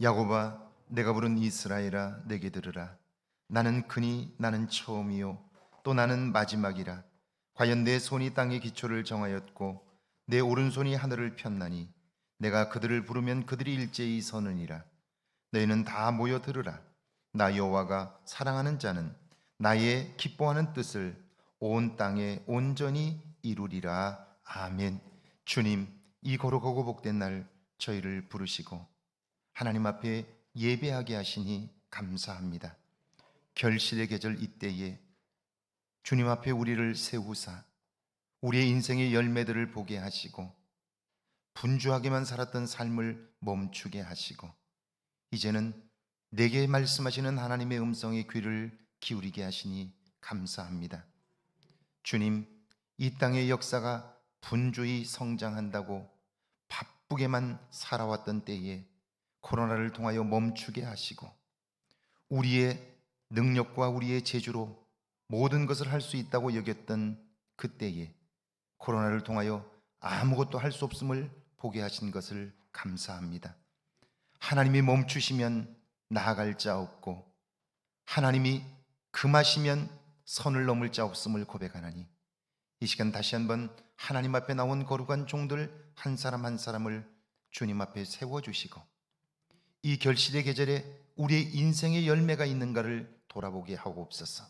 야곱아, 내가 부른 이스라엘아, 내게 들으라. 나는 그니 나는 처음이요 또 나는 마지막이라. 과연 내 손이 땅의 기초를 정하였고 내 오른손이 하늘을 폈나니 내가 그들을 부르면 그들이 일제히 서느니라. 너희는 다 모여 들으라. 나 여호와가 사랑하는 자는 나의 기뻐하는 뜻을 온 땅에 온전히 이루리라. 아멘. 주님, 이 거룩하고 복된 날 저희를 부르시고 하나님 앞에 예배하게 하시니 감사합니다. 결실의 계절 이때에 주님 앞에 우리를 세우사 우리의 인생의 열매들을 보게 하시고 분주하게만 살았던 삶을 멈추게 하시고 이제는 내게 말씀하시는 하나님의 음성에 귀를 기울이게 하시니 감사합니다. 주님, 이 땅의 역사가 분주히 성장한다고 바쁘게만 살아왔던 때에 코로나를 통하여 멈추게 하시고 우리의 능력과 우리의 재주로 모든 것을 할 수 있다고 여겼던 그때에 코로나를 통하여 아무것도 할 수 없음을 보게 하신 것을 감사합니다. 하나님이 멈추시면 나아갈 자 없고 하나님이 금하시면 선을 넘을 자 없음을 고백하나니 이 시간 다시 한번 하나님 앞에 나온 거룩한 종들 한 사람 한 사람을 주님 앞에 세워주시고 이 결실의 계절에 우리의 인생의 열매가 있는가를 돌아보게 하옵소서.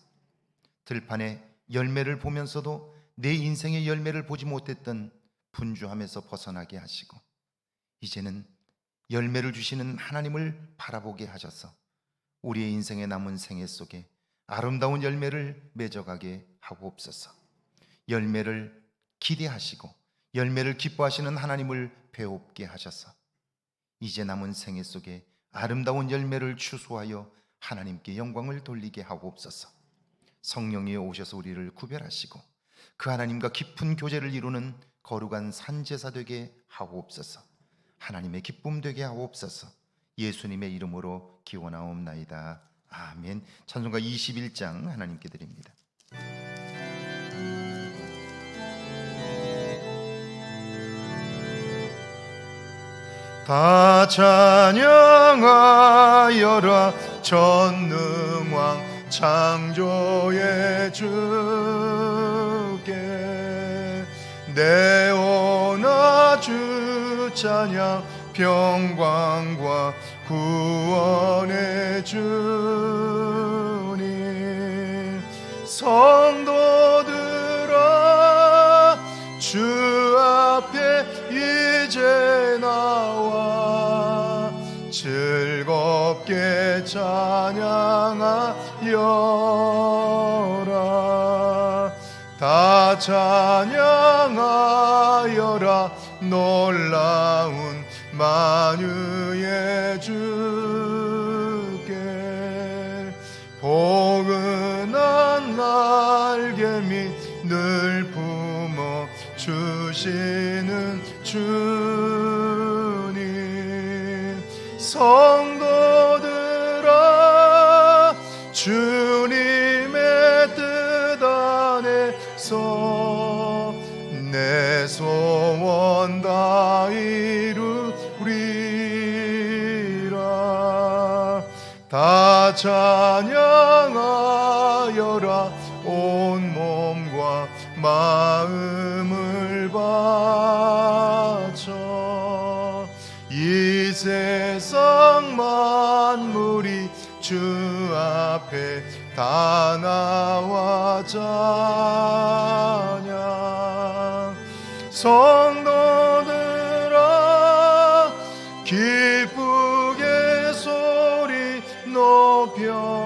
들판에 열매를 보면서도 내 인생의 열매를 보지 못했던 분주함에서 벗어나게 하시고 이제는 열매를 주시는 하나님을 바라보게 하셔서 우리의 인생의 남은 생애 속에 아름다운 열매를 맺어가게 하옵소서. 열매를 기대하시고 열매를 기뻐하시는 하나님을 배웁게 하셔서 이제 남은 생애 속에 아름다운 열매를 추수하여 하나님께 영광을 돌리게 하옵소서. 성령이 오셔서 우리를 구별하시고 그 하나님과 깊은 교제를 이루는 거룩한 산제사 되게 하옵소서. 하나님의 기쁨 되게 하옵소서. 예수님의 이름으로 기원하옵나이다. 아멘. 찬송가 21장 하나님께 드립니다. 다 찬양하여라. 전능왕 창조의 주께 내오나 주 찬양 평강과 구원의 주님. 성도들아 주 앞에 이제 나와 즐겁게 찬양하여라. 다 찬양하여라. 놀라운 만유의 주께 포근한 날개 밑 늘 품어 주시는 주님. 성도들아 주님의 뜻 안에서 내 소원 다 이루리라. 다 찬양하여라. 온 몸과 마음을 바쳐 이 세상 만물이 주 앞에 다 나와 찬양. 성도들아 기쁘게 소리 높여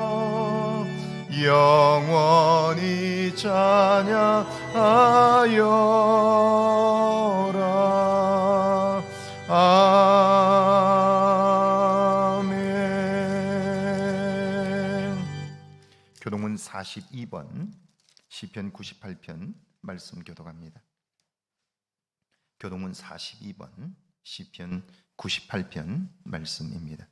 영원히 찬양하여라. 아멘. 교동문 42번 시편 98편 말씀 교독합니다. 교동문 42번 시편 98편 말씀입니다.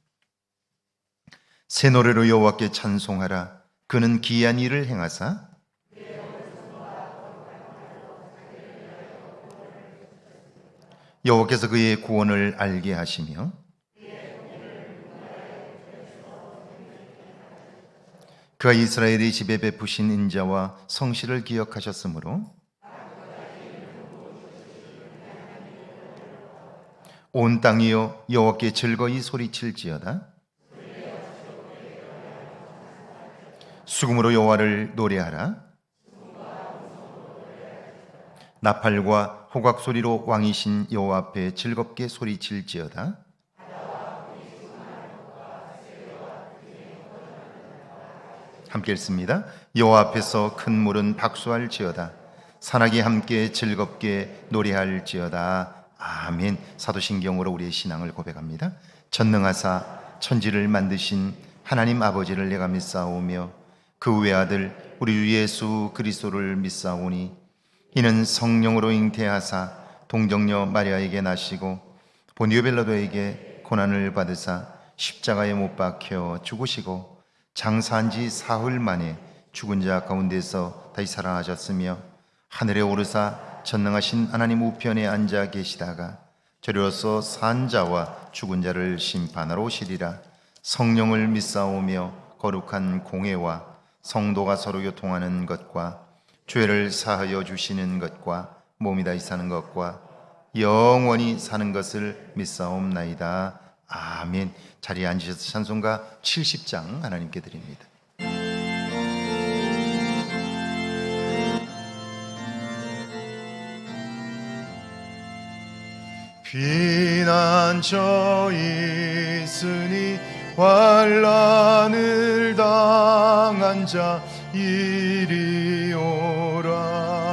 새 노래로 여호와께 찬송하라. 그는 기이한 일을 행하사 여호와께서 그의 구원을 알게 하시며 그가 이스라엘의 집에 베푸신 인자와 성실을 기억하셨으므로 온 땅이여 여호와께 즐거이 소리칠지어다. 수금으로 여호와를 노래하라. 나팔과 호각 소리로 왕이신 여호와 앞에 즐겁게 소리칠지어다. 함께 읽습니다. 여호와 앞에서 큰 물은 박수할지어다. 산악이 함께 즐겁게 노래할지어다. 아멘. 사도신경으로 우리의 신앙을 고백합니다. 전능하사 천지를 만드신 하나님 아버지를 내가 믿사오며 그 외아들 우리 주 예수 그리스도를 믿사오니 이는 성령으로 잉태하사 동정녀 마리아에게 나시고 본디오 빌라도에게 고난을 받으사 십자가에 못 박혀 죽으시고 장사한 지 사흘 만에 죽은 자 가운데서 다시 살아나셨으며 하늘에 오르사 전능하신 하나님 우편에 앉아 계시다가 저리로서 산 자와 죽은 자를 심판하러 오시리라. 성령을 믿사오며 거룩한 공회와 성도가 서로 교통하는 것과 죄를 사하여 주시는 것과 몸이 다시 사는 것과 영원히 사는 것을 믿사옵나이다. 아멘. 자리에 앉으셔서 찬송가 70장 하나님께 드립니다. 피난처 있으니 환난을 당한 자 이리 오라.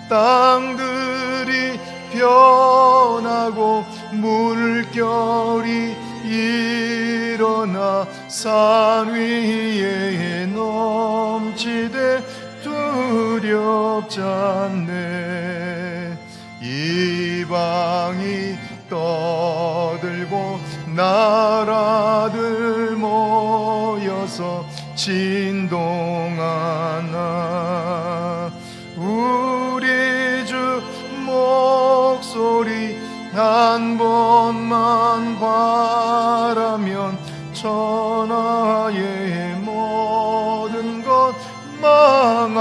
땅들이 변하고 물결이 일어나 산 위에 넘치되 두렵지 않네. 이방이 떠들고 나라들 모여서 진동하나 우리 주 목소리 한 번만 바라면 천하의 모든 것 망하겠네.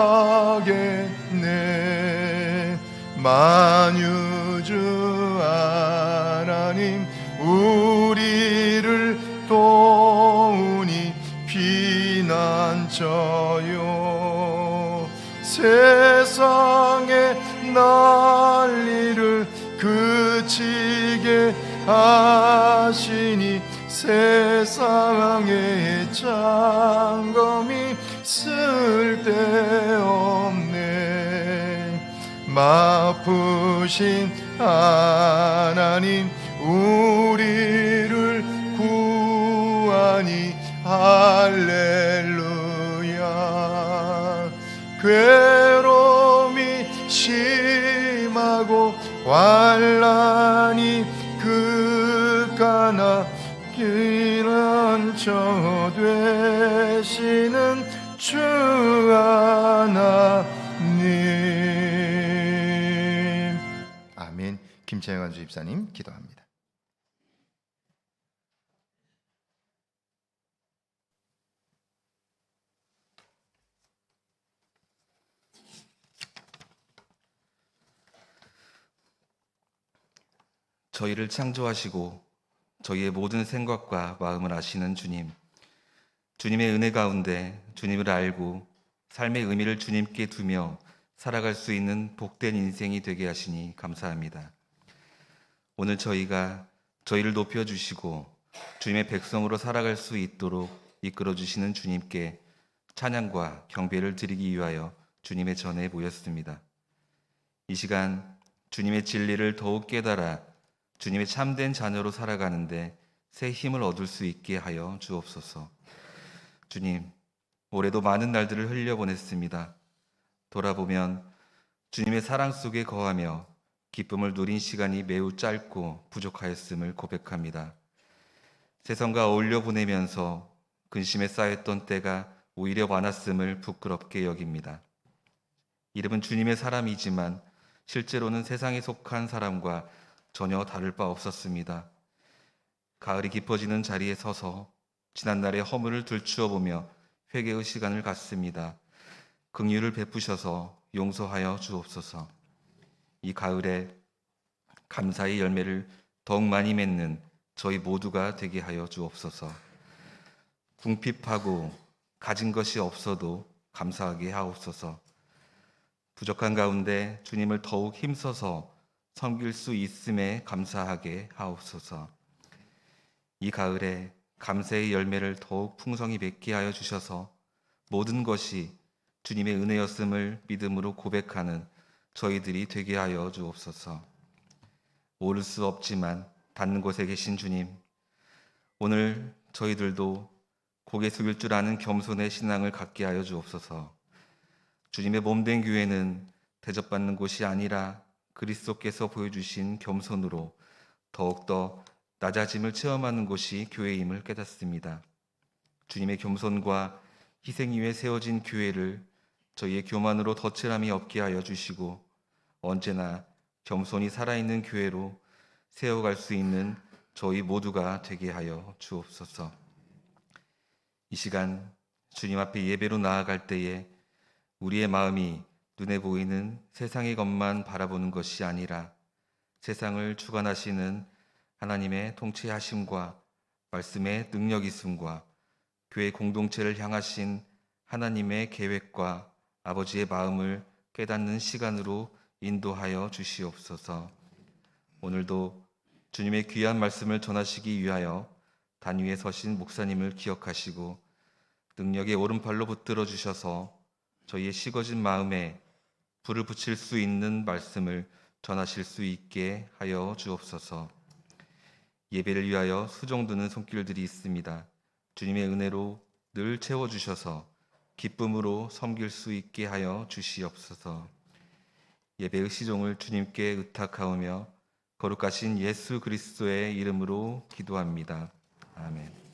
만유주 하나님 우리를 도우니 피난처요. 세상의 난리를 그치게 하시니 세상의 장검이 쓸데없네. 마푸신 하나님 우리를 구하니 할렐루야. 괴로움이 심하고 환난이 극하나 피난처 되시는 주 하나님. 아멘. 김채영 주집사님 기도합니다. 저희를 창조하시고 저희의 모든 생각과 마음을 아시는 주님, 주님의 은혜 가운데 주님을 알고 삶의 의미를 주님께 두며 살아갈 수 있는 복된 인생이 되게 하시니 감사합니다. 오늘 저희가 저희를 높여주시고 주님의 백성으로 살아갈 수 있도록 이끌어주시는 주님께 찬양과 경배를 드리기 위하여 주님의 전에 모였습니다. 이 시간 주님의 진리를 더욱 깨달아 주님의 참된 자녀로 살아가는데 새 힘을 얻을 수 있게 하여 주옵소서. 주님, 올해도 많은 날들을 흘려보냈습니다. 돌아보면 주님의 사랑 속에 거하며 기쁨을 누린 시간이 매우 짧고 부족하였음을 고백합니다. 세상과 어울려 보내면서 근심에 쌓였던 때가 오히려 많았음을 부끄럽게 여깁니다. 이름은 주님의 사람이지만 실제로는 세상에 속한 사람과 전혀 다를 바 없었습니다. 가을이 깊어지는 자리에 서서 지난날의 허물을 들추어 보며 회개의 시간을 갖습니다. 긍휼을 베푸셔서 용서하여 주옵소서. 이 가을에 감사의 열매를 더욱 많이 맺는 저희 모두가 되게 하여 주옵소서. 궁핍하고 가진 것이 없어도 감사하게 하옵소서. 부족한 가운데 주님을 더욱 힘써서 섬길 수 있음에 감사하게 하옵소서. 이 가을에 감사의 열매를 더욱 풍성히 맺게 하여 주셔서 모든 것이 주님의 은혜였음을 믿음으로 고백하는 저희들이 되게 하여 주옵소서. 오를 수 없지만 닿는 곳에 계신 주님, 오늘 저희들도 고개 숙일 줄 아는 겸손의 신앙을 갖게 하여 주옵소서. 주님의 몸된 교회는 대접받는 곳이 아니라 그리스도께서 보여주신 겸손으로 더욱더 낮아짐을 체험하는 곳이 교회임을 깨닫습니다. 주님의 겸손과 희생 위에 세워진 교회를 저희의 교만으로 덧칠함이 없게 하여 주시고 언제나 겸손히 살아있는 교회로 세워갈 수 있는 저희 모두가 되게 하여 주옵소서. 이 시간 주님 앞에 예배로 나아갈 때에 우리의 마음이 눈에 보이는 세상의 것만 바라보는 것이 아니라 세상을 주관하시는 하나님의 통치하심과 말씀의 능력 있음과 교회 공동체를 향하신 하나님의 계획과 아버지의 마음을 깨닫는 시간으로 인도하여 주시옵소서. 오늘도 주님의 귀한 말씀을 전하시기 위하여 단위에 서신 목사님을 기억하시고 능력의 오른팔로 붙들어 주셔서 저희의 식어진 마음에 불을 붙일 수 있는 말씀을 전하실 수 있게 하여 주옵소서. 예배를 위하여 수종드는 손길들이 있습니다. 주님의 은혜로 늘 채워주셔서 기쁨으로 섬길 수 있게 하여 주시옵소서. 예배의 시종을 주님께 의탁하오며 거룩하신 예수 그리스도의 이름으로 기도합니다. 아멘.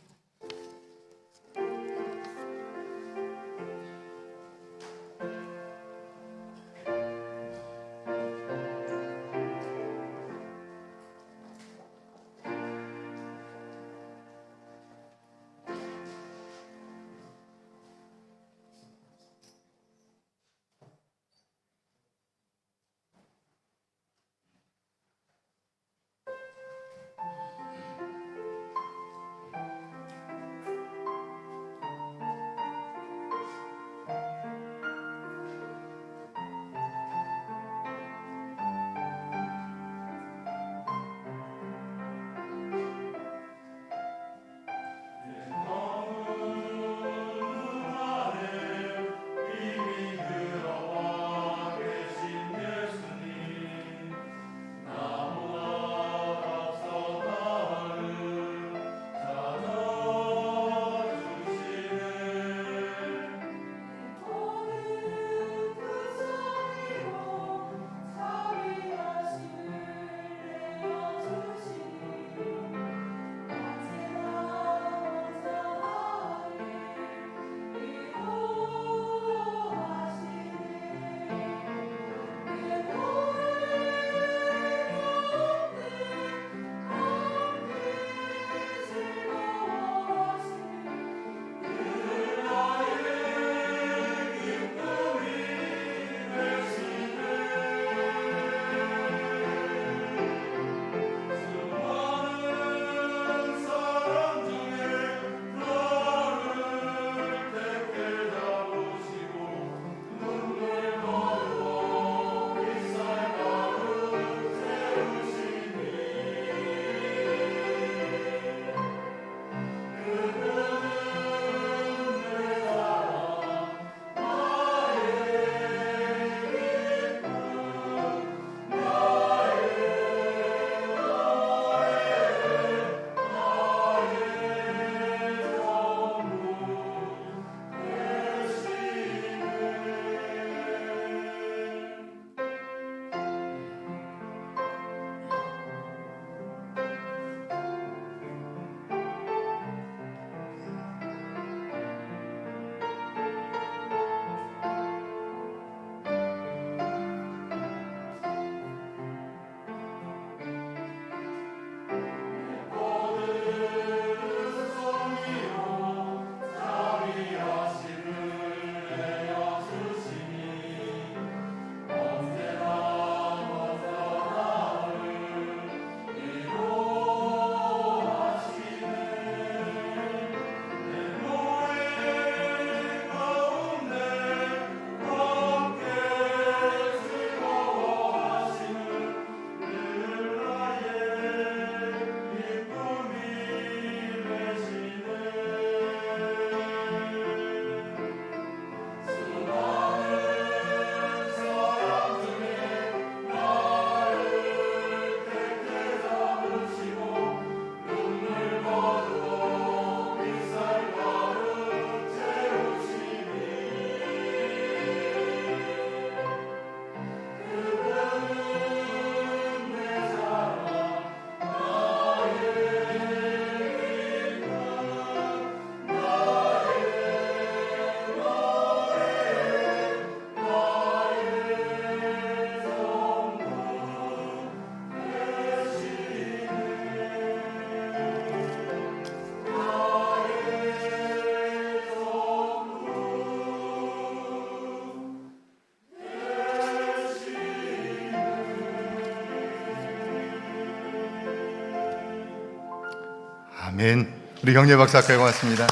아멘. 우리 경례 박사께 고맙습니다.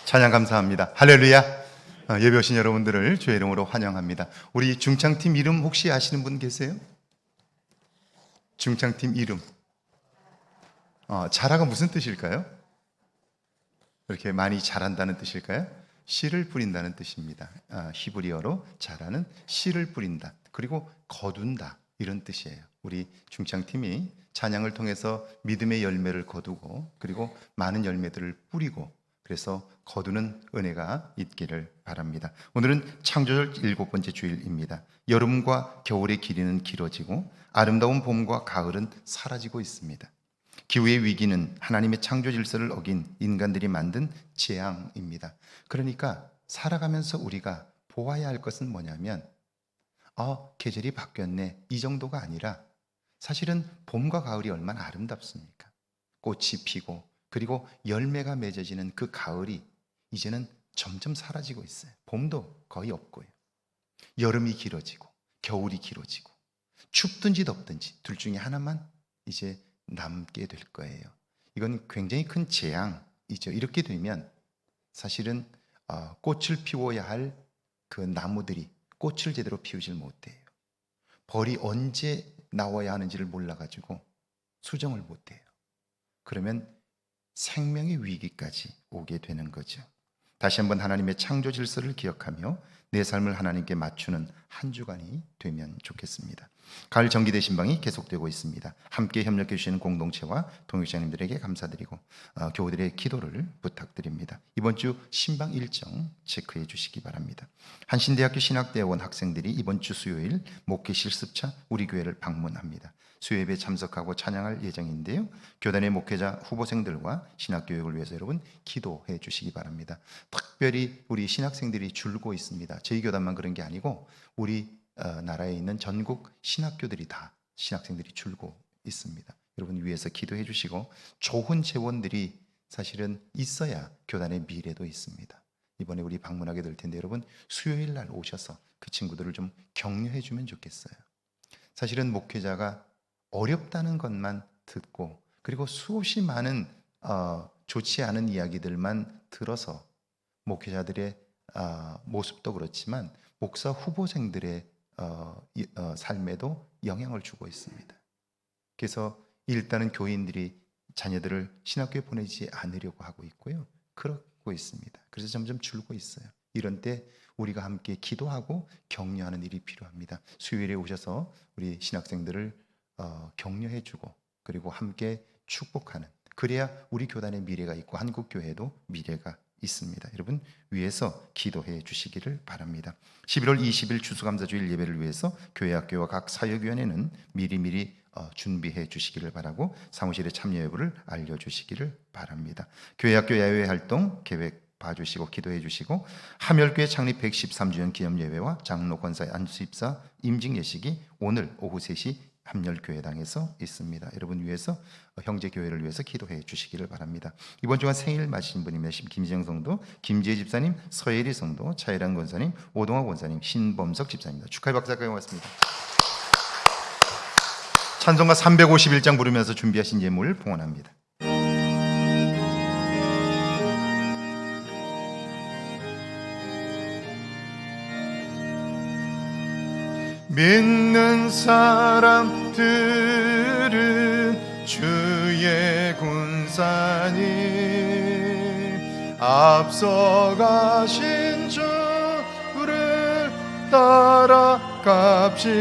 찬양 감사합니다. 할렐루야. 예배 오신 여러분들을 주의 이름으로 환영합니다. 우리 중창팀 이름 혹시 아시는 분 계세요? 중창팀 이름. 자라가 무슨 뜻일까요? 이렇게 많이 자란다는 뜻일까요? 씨를 뿌린다는 뜻입니다. 히브리어로 자라는 씨를 뿌린다. 그리고 거둔다. 이런 뜻이에요. 우리 중창팀이 찬양을 통해서 믿음의 열매를 거두고 그리고 많은 열매들을 뿌리고 그래서 거두는 은혜가 있기를 바랍니다. 오늘은 창조절 7번째 주일입니다. 여름과 겨울의 길이는 길어지고 아름다운 봄과 가을은 사라지고 있습니다. 기후의 위기는 하나님의 창조 질서를 어긴 인간들이 만든 재앙입니다. 그러니까 살아가면서 우리가 보아야 할 것은 뭐냐면 계절이 바뀌었네 이 정도가 아니라 사실은 봄과 가을이 얼마나 아름답습니까? 꽃이 피고 그리고 열매가 맺어지는 그 가을이 이제는 점점 사라지고 있어요. 봄도 거의 없고요. 여름이 길어지고 겨울이 길어지고 춥든지 덥든지 둘 중에 하나만 이제 남게 될 거예요. 이건 굉장히 큰 재앙이죠. 이렇게 되면 사실은 꽃을 피워야 할 그 나무들이 꽃을 제대로 피우질 못해요. 벌이 언제 나와야 하는지를 몰라가지고 수정을 못해요. 그러면 생명의 위기까지 오게 되는 거죠. 다시 한번 하나님의 창조 질서를 기억하며 내 삶을 하나님께 맞추는 한 주간이 되면 좋겠습니다. 가을 정기대 신방이 계속되고 있습니다. 함께 협력해 주시는 공동체와 동역자님들에게 감사드리고 교우들의 기도를 부탁드립니다. 이번 주 신방 일정 체크해 주시기 바랍니다. 한신대학교 신학대학원 학생들이 이번 주 수요일 목회 실습차 우리 교회를 방문합니다. 수요예배 참석하고 찬양할 예정인데요. 교단의 목회자 후보생들과 신학교육을 위해서 여러분 기도해 주시기 바랍니다. 특별히 우리 신학생들이 줄고 있습니다. 저희 교단만 그런 게 아니고 우리 나라에 있는 전국 신학교들이 다 신학생들이 줄고 있습니다. 여러분 위해서 기도해 주시고 좋은 재원들이 사실은 있어야 교단의 미래도 있습니다. 이번에 우리 방문하게 될 텐데 여러분 수요일 날 오셔서 그 친구들을 좀 격려해 주면 좋겠어요. 사실은 목회자가 어렵다는 것만 듣고 그리고 수없이 많은 좋지 않은 이야기들만 들어서 목회자들의 모습도 그렇지만 목사 후보생들의 삶에도 영향을 주고 있습니다. 그래서 일단은 교인들이 자녀들을 신학교에 보내지 않으려고 하고 있고요. 그러고 있습니다. 그래서 점점 줄고 있어요. 이런 때 우리가 함께 기도하고 격려하는 일이 필요합니다. 수요일에 오셔서 우리 신학생들을 격려해주고 그리고 함께 축복하는 그래야 우리 교단의 미래가 있고 한국교회도 미래가 있습니다. 여러분 위해서 기도해 주시기를 바랍니다. 11월 20일 추수감사주일 예배를 위해서 교회학교와 각 사역위원회는 미리미리 준비해 주시기를 바라고 사무실에 참여 여부를 알려주시기를 바랍니다. 교회학교 야외 활동 계획 봐주시고 기도해 주시고 함열교회 창립 113주년 기념예배와 장로 권사의 안수입사 임직 예식이 오늘 오후 3시 함열교회당에서 있습니다. 여러분 위해서 형제교회를 위해서 기도해 주시기를 바랍니다. 이번 주간 생일 맞으신 분이면 김지영 성도, 김지혜 집사님, 서예리 성도, 차일환 권사님, 오동화 권사님, 신범석 집사님입니다. 축하의 박사까지 고맙습니다. 찬송가 351장 부르면서 준비하신 예물 봉헌합니다. 믿는 사람들은 주의 군사님 앞서가신 주를 따라갑시다.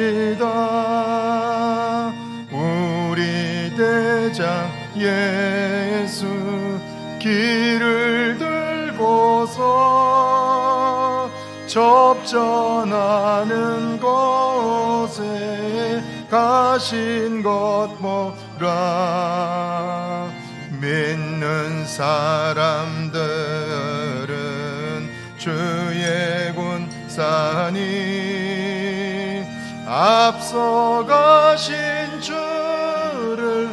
우리 대장 예수 길을 들고서 접전하는 곳에 가신 것 보라. 믿는 사람들은 주의 군사님 앞서가신 주를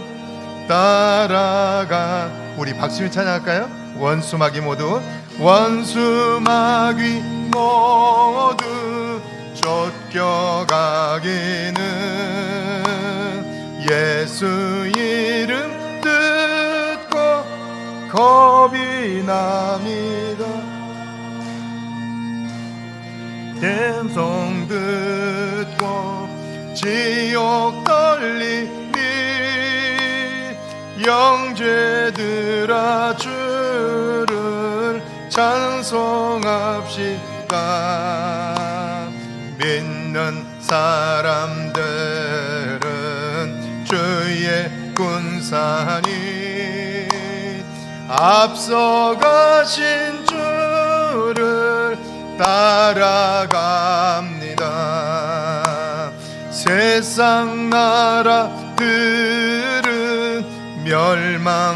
따라가. 우리 박수를 찬양할까요? 원수마귀 모두 원수마귀 모두 쫓겨가기는 예수 이름 듣고 겁이 납니다. 댄송 듣고 지옥 떨리니 영죄들아 주를 찬송합시다. 믿는 사람들은 주의 군사니 앞서가신 주를 따라갑니다. 세상 나라들은 멸망당하나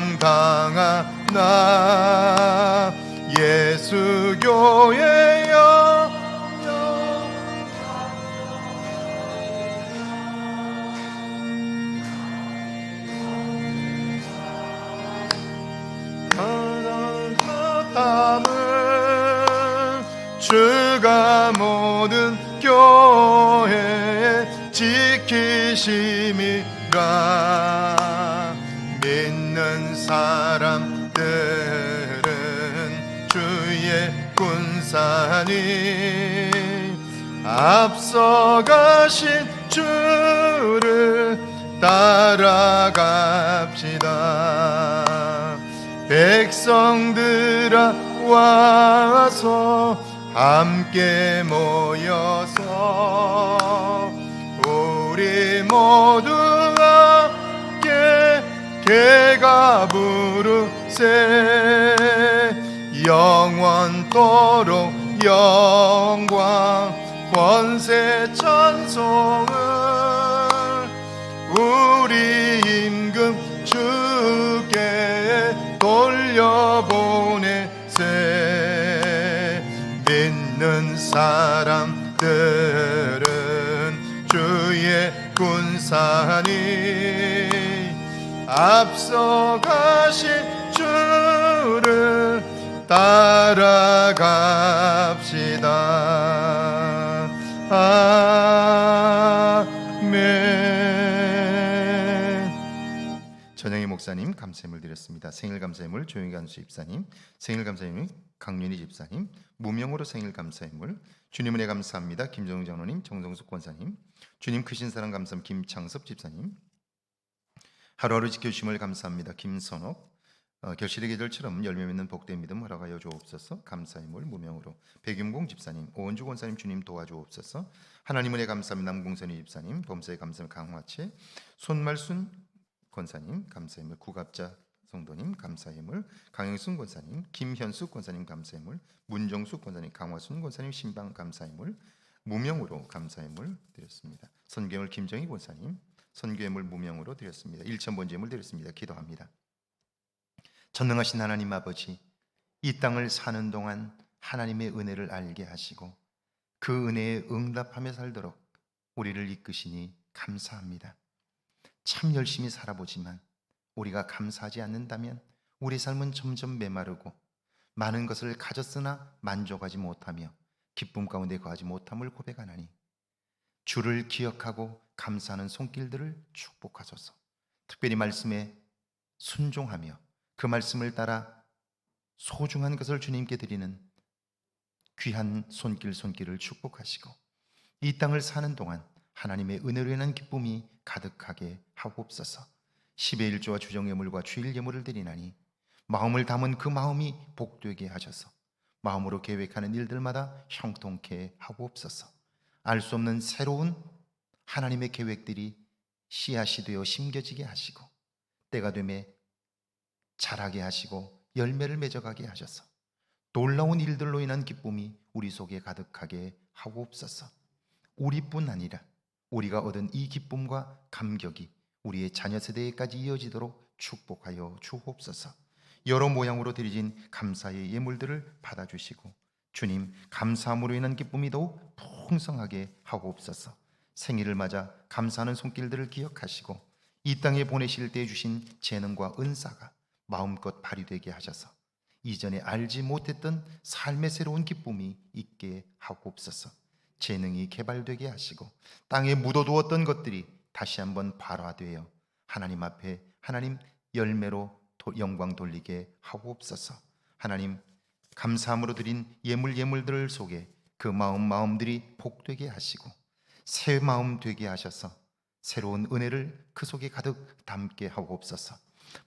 예수 교회여 담은 주가 모든 교회 지키심이라. 믿는 사람들은 주의 군사니 앞서가신 주를 따라갑시다. 백성들아 와서 함께 모여서 우리 모두 함께 개가 부르세. 영원토록 영광 권세 찬송을 우리 임금 주께 돌려보내세. 믿는 사람들은 주의 군사니 앞서가신 주를 따라갑시다. 아멘. 전영희 목사님 감사함을 드렸습니다. 생일 감사함을 조영희 간수 집사님, 생일 감사함을 강윤희 집사님, 무명으로 생일 감사함을 주님 은혜 감사합니다. 김정우 장로님, 정성숙 권사님, 주님 크신 사랑 감사함 김창섭 집사님, 하루하루 지켜주심을 감사합니다. 김선옥, 결실의 계절처럼 열매 맺는 복된 믿음 허락하여 주옵소서. 감사의 물 무명으로 백윤공 집사님, 오은주 권사님 주님 도와주옵소서. 하나님 은혜 감사합니다. 남궁선희 집사님, 범사에 감사의 강화채, 손말순 권사님 감사의 물, 구갑자 성도님 감사의 물, 강영순 권사님, 김현숙 권사님 감사의 물, 문정숙 권사님, 강화순 권사님 신방 감사의 물 무명으로 감사의 물 드렸습니다. 선교물 김정희 권사님 선교의 물 무명으로 드렸습니다. 1,000번 제물 드렸습니다. 기도합니다. 전능하신 하나님 아버지, 이 땅을 사는 동안 하나님의 은혜를 알게 하시고 그 은혜에 응답하며 살도록 우리를 이끄시니 감사합니다. 참 열심히 살아보지만 우리가 감사하지 않는다면 우리 삶은 점점 메마르고 많은 것을 가졌으나 만족하지 못하며 기쁨 가운데 거하지 못함을 고백하나니 주를 기억하고 감사하는 손길들을 축복하소서. 특별히 말씀에 순종하며 그 말씀을 따라 소중한 것을 주님께 드리는 귀한 손길을 축복하시고 이 땅을 사는 동안 하나님의 은혜로 인한 기쁨이 가득하게 하옵소서. 10의 1조와 주정예물과 주일 예물을 드리나니 마음을 담은 그 마음이 복되게 하셔서 마음으로 계획하는 일들마다 형통케 하옵소서. 알 수 없는 새로운 하나님의 계획들이 씨앗이 되어 심겨지게 하시고 때가 되매 자라게 하시고 열매를 맺어가게 하셔서 놀라운 일들로 인한 기쁨이 우리 속에 가득하게 하옵소서. 우리뿐 아니라 우리가 얻은 이 기쁨과 감격이 우리의 자녀 세대에까지 이어지도록 축복하여 주옵소서. 여러 모양으로 드려진 감사의 예물들을 받아주시고 주님 감사함으로 인한 기쁨이 더욱 풍성하게 하옵소서. 생일을 맞아 감사하는 손길들을 기억하시고 이 땅에 보내실 때 주신 재능과 은사가 마음껏 발휘되게 하셔서 이전에 알지 못했던 삶의 새로운 기쁨이 있게 하옵소서. 재능이 개발되게 하시고 땅에 묻어두었던 것들이 다시 한번 발화되어 하나님 앞에 하나님 열매로 영광 돌리게 하옵소서. 하나님 감사함으로 드린 예물들을 속에 그 마음들이 복되게 하시고 새 마음 되게 하셔서 새로운 은혜를 그 속에 가득 담게 하옵소서.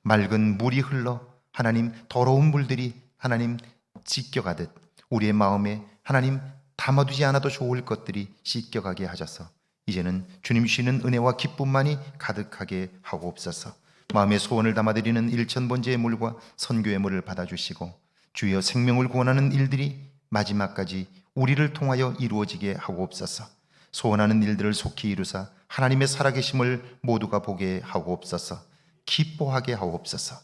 맑은 물이 흘러 하나님 더러운 물들이 하나님 씻겨가듯 우리의 마음에 하나님 담아두지 않아도 좋을 것들이 씻겨가게 하셔서 이제는 주님 주시는 은혜와 기쁨만이 가득하게 하옵소서. 마음의 소원을 담아드리는 일천번제의 물과 선교의 물을 받아주시고 주여 생명을 구원하는 일들이 마지막까지 우리를 통하여 이루어지게 하옵소서. 소원하는 일들을 속히 이루사 하나님의 살아계심을 모두가 보게 하옵소서. 기뻐하게 하옵소서.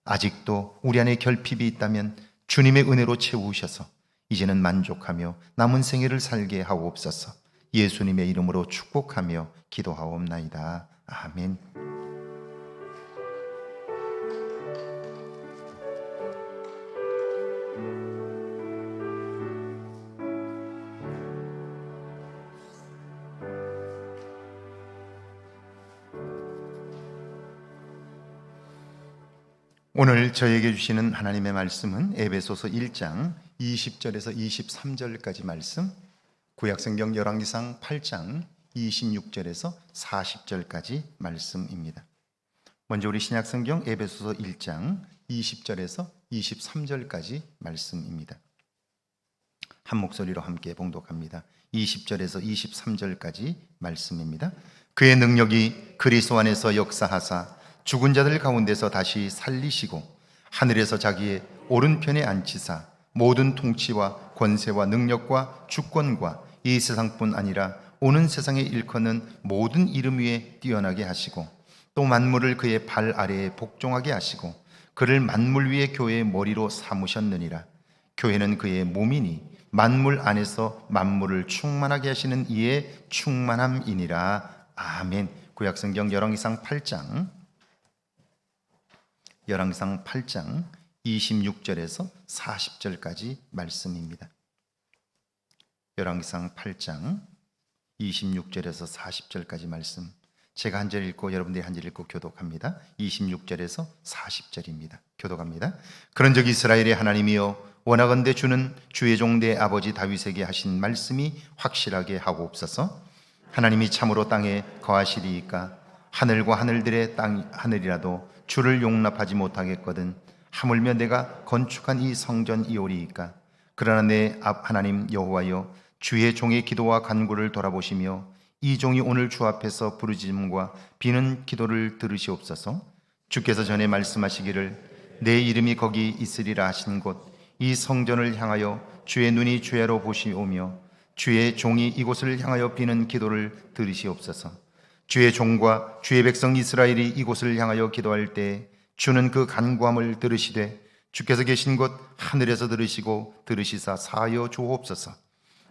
아직도 우리 안에 결핍이 있다면 주님의 은혜로 채우셔서 이제는 만족하며 남은 생애를 살게 하옵소서. 예수님의 이름으로 축복하며 기도하옵나이다. 아멘. 오늘 저에게 주시는 하나님의 말씀은 에베소서 1장 20절에서 23절까지 말씀, 구약성경 열왕기상 8장 26절에서 40절까지 말씀입니다. 먼저 우리 신약성경 에베소서 1장 20절에서 23절까지 말씀입니다. 한 목소리로 함께 봉독합니다. 20절에서 23절까지 말씀입니다. 그의 능력이 그리스도 안에서 역사하사 죽은 자들 가운데서 다시 살리시고 하늘에서 자기의 오른편에 앉히사 모든 통치와 권세와 능력과 주권과 이 세상뿐 아니라 오는 세상에 일컫는 모든 이름 위에 뛰어나게 하시고 또 만물을 그의 발 아래에 복종하게 하시고 그를 만물 위의 교회의 머리로 삼으셨느니라. 교회는 그의 몸이니 만물 안에서 만물을 충만하게 하시는 이의 충만함이니라. 아멘. 구약성경 열왕기상 8장 26절에서 40절까지 말씀입니다. 열왕기상 8장 26절에서 40절까지 말씀, 제가 한 절 읽고 여러분들이 한 절 읽고 교독합니다. 26절에서 40절입니다. 교독합니다. 그런즉 이스라엘의 하나님이여 원하건대 주는 주의 종 내 아버지 다윗에게 하신 말씀이 확실하게 하옵소서. 하나님이 참으로 땅에 거하시리이까 하늘과 하늘들의 하늘이라도 주를 용납하지 못하겠거든 하물며 내가 건축한 이 성전이오리이까. 그러나 내 앞 하나님 여호와여 주의 종의 기도와 간구를 돌아보시며 이 종이 오늘 주 앞에서 부르짖음과 비는 기도를 들으시옵소서. 주께서 전에 말씀하시기를 내 이름이 거기 있으리라 하신 곳 이 성전을 향하여 주의 눈이 주야로 보시오며 주의 종이 이곳을 향하여 비는 기도를 들으시옵소서. 주의 종과 주의 백성 이스라엘이 이곳을 향하여 기도할 때 주는 그 간구함을 들으시되 주께서 계신 곳 하늘에서 들으시고 들으시사 사하여 주옵소서.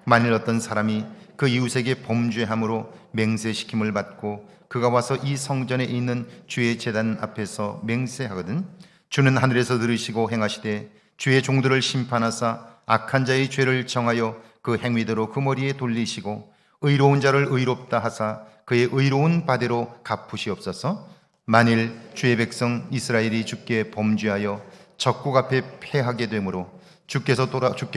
만일 어떤 사람이 그 이웃에게 범죄함으로 맹세시킴을 받고 그가 와서 이 성전에 있는 주의 제단 앞에서 맹세하거든 주는 하늘에서 들으시고 행하시되 주의 종들을 심판하사 악한 자의 죄를 정하여 그 행위대로 그 머리에 돌리시고 의로운 자를 의롭다 하사 그의 의로운 바대로 갚으시옵소서. 만일 주의 백성 이스라엘이 주께 범죄하여 적국 앞에 패하게 되므로 주께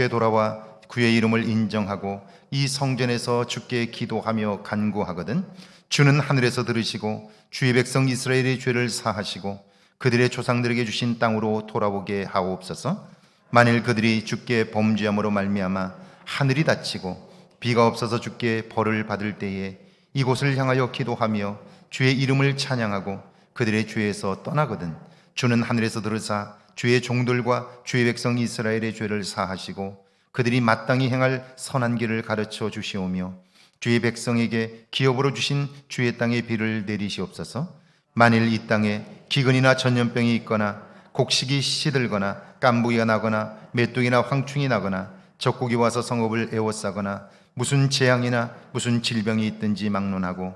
돌아와 그의 이름을 인정하고 이 성전에서 주께 기도하며 간구하거든 주는 하늘에서 들으시고 주의 백성 이스라엘의 죄를 사하시고 그들의 조상들에게 주신 땅으로 돌아오게 하옵소서. 만일 그들이 주께 범죄함으로 말미암아 하늘이 닫히고 비가 없어서 주께 벌을 받을 때에 이곳을 향하여 기도하며 주의 이름을 찬양하고 그들의 죄에서 떠나거든 주는 하늘에서 들으사 주의 종들과 주의 백성 이스라엘의 죄를 사하시고 그들이 마땅히 행할 선한 길을 가르쳐 주시오며 주의 백성에게 기업으로 주신 주의 땅에 비를 내리시옵소서. 만일 이 땅에 기근이나 전염병이 있거나 곡식이 시들거나 깐부기가 나거나 메뚜기나 황충이 나거나 적국이 와서 성읍을 에워싸거나 무슨 재앙이나 무슨 질병이 있든지 막론하고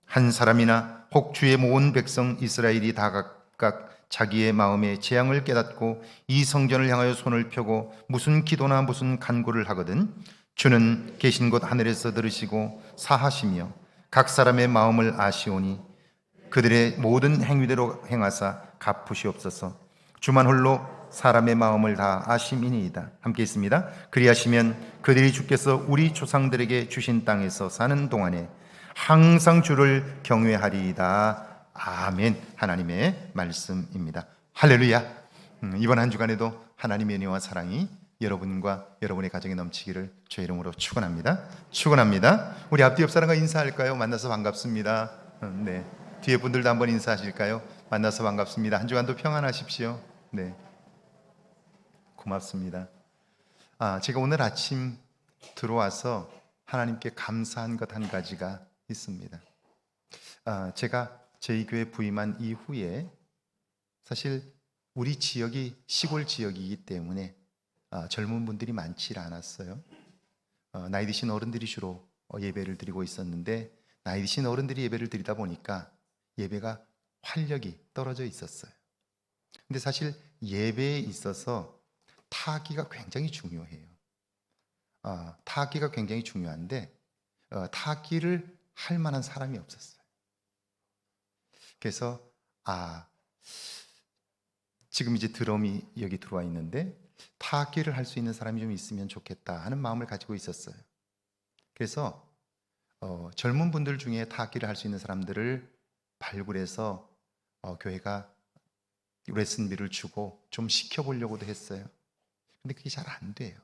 한 사람이나 혹 주의 모은 백성 이스라엘이 다 각각 자기의 마음에 재앙을 깨닫고 이 성전을 향하여 손을 펴고 무슨 기도나 무슨 간구를 하거든 주는 계신 곳 하늘에서 들으시고 사하시며 각 사람의 마음을 아시오니 그들의 모든 행위대로 행하사 갚으시옵소서. 주만 홀로 사람의 마음을 다 아심이니이다. 함께 있습니다. 그리하시면 그들이 주께서 우리 조상들에게 주신 땅에서 사는 동안에 항상 주를 경외하리이다. 아멘. 하나님의 말씀입니다. 할렐루야. 이번 한 주간에도 하나님의 은혜와 사랑이 여러분과 여러분의 가정에 넘치기를 주의 이름으로 축원합니다. 축원합니다. 우리 앞뒤 옆 사람과 인사할까요? 만나서 반갑습니다. 네. 뒤에 분들도 한번 인사하실까요? 만나서 반갑습니다. 한 주간도 평안하십시오. 네. 고맙습니다. 제가 오늘 아침 들어와서 하나님께 감사한 것 한 가지가 있습니다. 제가 저희 교회 부임한 이후에 사실 우리 지역이 시골 지역이기 때문에 젊은 분들이 많지 않았어요. 나이 드신 어른들이 주로 예배를 드리고 있었는데 나이 드신 어른들이 예배를 드리다 보니까 예배가 활력이 떨어져 있었어요. 근데 사실 예배에 있어서 타악기가 굉장히 중요해요. 타악기가 굉장히 중요한데 타악기를 할 만한 사람이 없었어요. 그래서 지금 이제 드럼이 여기 들어와 있는데 타악기를 할 수 있는 사람이 좀 있으면 좋겠다 하는 마음을 가지고 있었어요. 그래서 젊은 분들 중에 타악기를 할 수 있는 사람들을 발굴해서 교회가 레슨비를 주고 좀 시켜보려고도 했어요. 근데 그게 잘 안 돼요.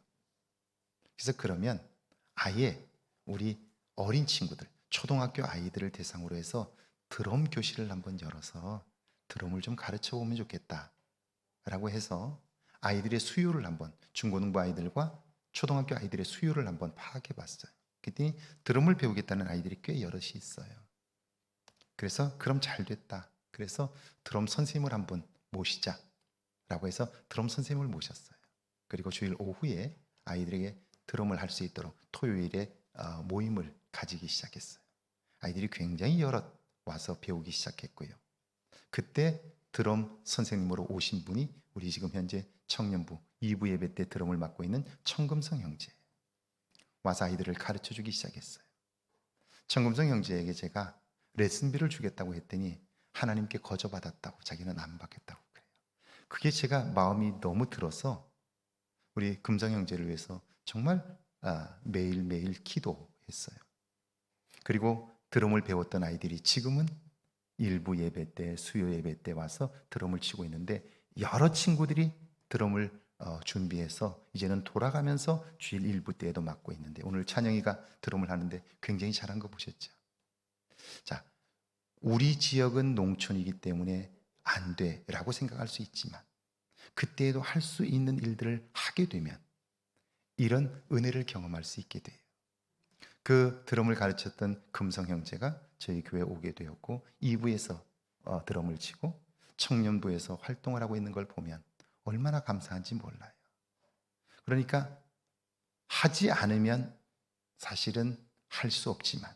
그래서 그러면 아예 우리 어린 친구들, 초등학교 아이들을 대상으로 해서 드럼 교실을 한번 열어서 드럼을 좀 가르쳐 보면 좋겠다 라고 해서 아이들의 수요를 한번, 중고등부 아이들과 초등학교 아이들의 수요를 한번 파악해 봤어요. 그랬더니 드럼을 배우겠다는 아이들이 꽤 여럿이 있어요. 그래서 그럼 잘 됐다. 그래서 드럼 선생님을 한번 모시자 라고 해서 드럼 선생님을 모셨어요. 그리고 주일 오후에 아이들에게 드럼을 할 수 있도록 토요일에 모임을 가지기 시작했어요. 아이들이 굉장히 여럿 와서 배우기 시작했고요. 그때 드럼 선생님으로 오신 분이 우리 지금 현재 청년부 2부 예배 때 드럼을 맡고 있는 청금성 형제 와서 아이들을 가르쳐 주기 시작했어요. 청금성 형제에게 제가 레슨비를 주겠다고 했더니 하나님께 거저받았다고, 자기는 안 받겠다고 그래요. 그게 제가 마음이 너무 들어서 우리 금성 형제를 위해서 정말 매일매일 기도했어요. 그리고 드럼을 배웠던 아이들이 지금은 일부 예배 때, 수요 예배 때 와서 드럼을 치고 있는데 여러 친구들이 드럼을 준비해서 이제는 돌아가면서 주일 일부 때에도 맡고 있는데 오늘 찬영이가 드럼을 하는데 굉장히 잘한 거 보셨죠? 자, 우리 지역은 농촌이기 때문에 안 돼라고 생각할 수 있지만 그때에도 할 수 있는 일들을 하게 되면 이런 은혜를 경험할 수 있게 돼요. 그 드럼을 가르쳤던 금성 형제가 저희 교회에 오게 되었고 2부에서 드럼을 치고 청년부에서 활동을 하고 있는 걸 보면 얼마나 감사한지 몰라요. 그러니까 하지 않으면 사실은 할 수 없지만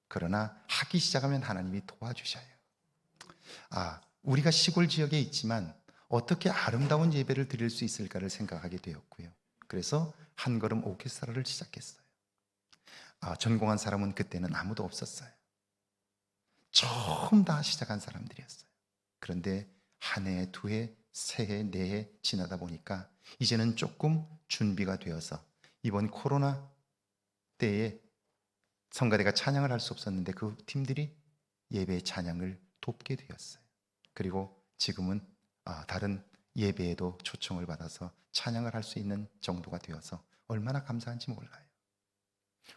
그러나 하기 시작하면 하나님이 도와주셔요. 우리가 시골 지역에 있지만 어떻게 아름다운 예배를 드릴 수 있을까를 생각하게 되었고요. 그래서 한 걸음 오케스트라를 시작했어요. 전공한 사람은 그때는 아무도 없었어요. 처음 다 시작한 사람들이었어요. 그런데 한 해, 두 해, 세 해, 네 해 지나다 보니까 이제는 조금 준비가 되어서 이번 코로나 때에 성가대가 찬양을 할 수 없었는데 그 팀들이 예배 찬양을 돕게 되었어요. 그리고 지금은 다른 예배에도 초청을 받아서 찬양을 할 수 있는 정도가 되어서 얼마나 감사한지 몰라요.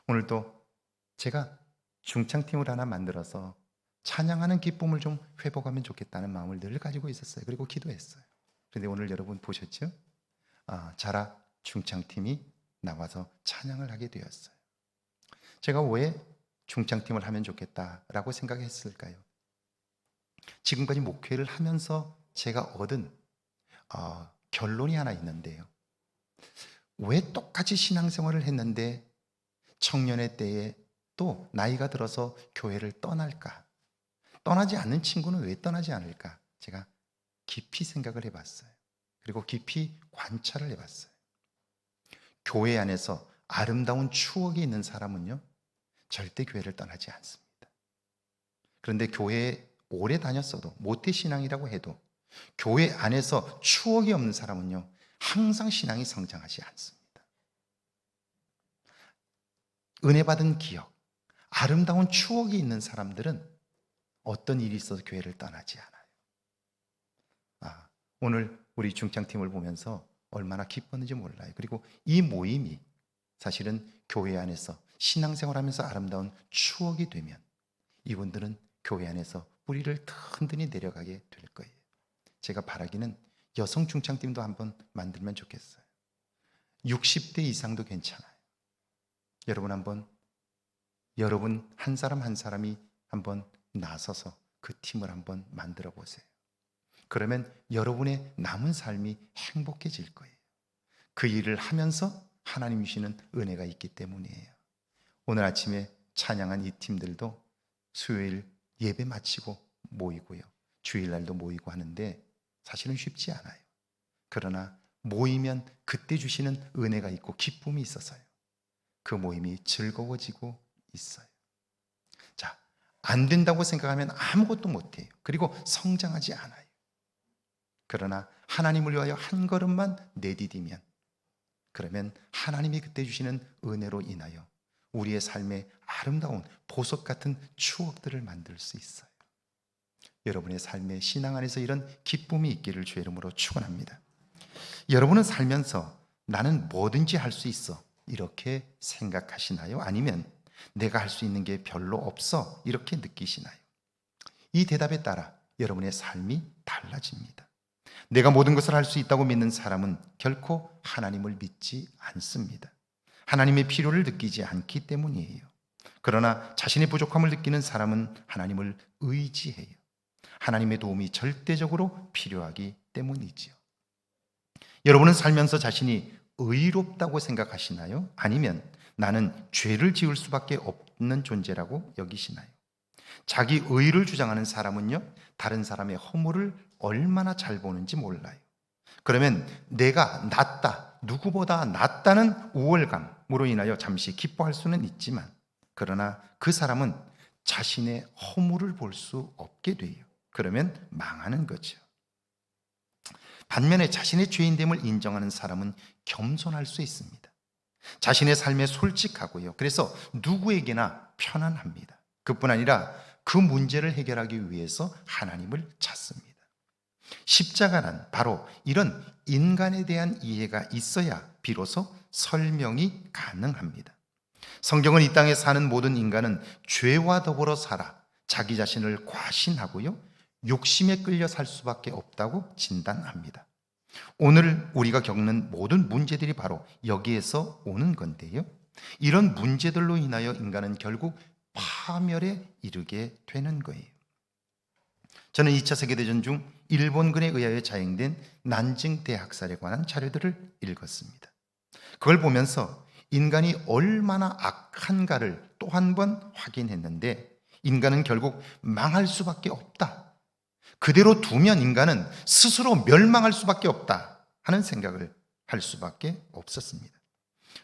오늘도 제가 중창팀을 하나 만들어서 찬양하는 기쁨을 좀 회복하면 좋겠다는 마음을 늘 가지고 있었어요. 그리고 기도했어요. 그런데 오늘 여러분 보셨죠? 자라 중창팀이 나와서 찬양을 하게 되었어요. 제가 왜 중창팀을 하면 좋겠다라고 생각했을까요? 지금까지 목회를 하면서 제가 얻은 결론이 하나 있는데요. 왜 똑같이 신앙생활을 했는데 청년의 때에 또 나이가 들어서 교회를 떠날까? 떠나지 않는 친구는 왜 떠나지 않을까? 제가 깊이 생각을 해봤어요. 그리고 깊이 관찰을 해봤어요. 교회 안에서 아름다운 추억이 있는 사람은요, 절대 교회를 떠나지 않습니다. 그런데 교회에 오래 다녔어도 모태신앙이라고 해도 교회 안에서 추억이 없는 사람은요, 항상 신앙이 성장하지 않습니다. 은혜 받은 기억, 아름다운 추억이 있는 사람들은 어떤 일이 있어도 교회를 떠나지 않아요. 오늘 우리 중창팀을 보면서 얼마나 기뻤는지 몰라요. 그리고 이 모임이 사실은 교회 안에서 신앙생활하면서 아름다운 추억이 되면 이분들은 교회 안에서 뿌리를 든든히 내려가게 될 거예요. 제가 바라기는 여성 중창팀도 한번 만들면 좋겠어요. 60대 이상도 괜찮아요. 여러분 한 사람 한 사람이 한번 나서서 그 팀을 한번 만들어 보세요. 그러면 여러분의 남은 삶이 행복해질 거예요. 그 일을 하면서 하나님 주시는 은혜가 있기 때문이에요. 오늘 아침에 찬양한 이 팀들도 수요일 예배 마치고 모이고요, 주일날도 모이고 하는데 사실은 쉽지 않아요. 그러나 모이면 그때 주시는 은혜가 있고 기쁨이 있어서요, 그 모임이 즐거워지고 있어요. 자, 안 된다고 생각하면 아무것도 못해요. 그리고 성장하지 않아요. 그러나 하나님을 위하여 한 걸음만 내디디면, 그러면 하나님이 그때 주시는 은혜로 인하여 우리의 삶에 아름다운 보석 같은 추억들을 만들 수 있어요. 여러분의 삶의 신앙 안에서 이런 기쁨이 있기를 주의 이름으로 축원합니다. 여러분은 살면서 나는 뭐든지 할 수 있어 이렇게 생각하시나요? 아니면 내가 할 수 있는 게 별로 없어 이렇게 느끼시나요? 이 대답에 따라 여러분의 삶이 달라집니다. 내가 모든 것을 할 수 있다고 믿는 사람은 결코 하나님을 믿지 않습니다. 하나님의 필요를 느끼지 않기 때문이에요. 그러나 자신의 부족함을 느끼는 사람은 하나님을 의지해요. 하나님의 도움이 절대적으로 필요하기 때문이지요. 여러분은 살면서 자신이 의롭다고 생각하시나요? 아니면 나는 죄를 지을 수밖에 없는 존재라고 여기시나요? 자기 의를 주장하는 사람은요, 다른 사람의 허물을 얼마나 잘 보는지 몰라요. 그러면 내가 낫다, 누구보다 낫다는 우월감으로 인하여 잠시 기뻐할 수는 있지만, 그러나 그 사람은 자신의 허물을 볼 수 없게 돼요. 그러면 망하는 거죠. 반면에 자신의 죄인됨을 인정하는 사람은 겸손할 수 있습니다. 자신의 삶에 솔직하고요, 그래서 누구에게나 편안합니다. 그뿐 아니라 그 문제를 해결하기 위해서 하나님을 찾습니다. 십자가는 바로 이런 인간에 대한 이해가 있어야 비로소 설명이 가능합니다. 성경은 이 땅에 사는 모든 인간은 죄와 더불어 살아 자기 자신을 과신하고요, 욕심에 끌려 살 수밖에 없다고 진단합니다. 오늘 우리가 겪는 모든 문제들이 바로 여기에서 오는 건데요, 이런 문제들로 인하여 인간은 결국 파멸에 이르게 되는 거예요. 저는 2차 세계대전 중 일본군에 의하여 자행된 난징 대학살에 관한 자료들을 읽었습니다. 그걸 보면서 인간이 얼마나 악한가를 또 한 번 확인했는데, 인간은 결국 망할 수밖에 없다, 그대로 두면 인간은 스스로 멸망할 수밖에 없다 하는 생각을 할 수밖에 없었습니다.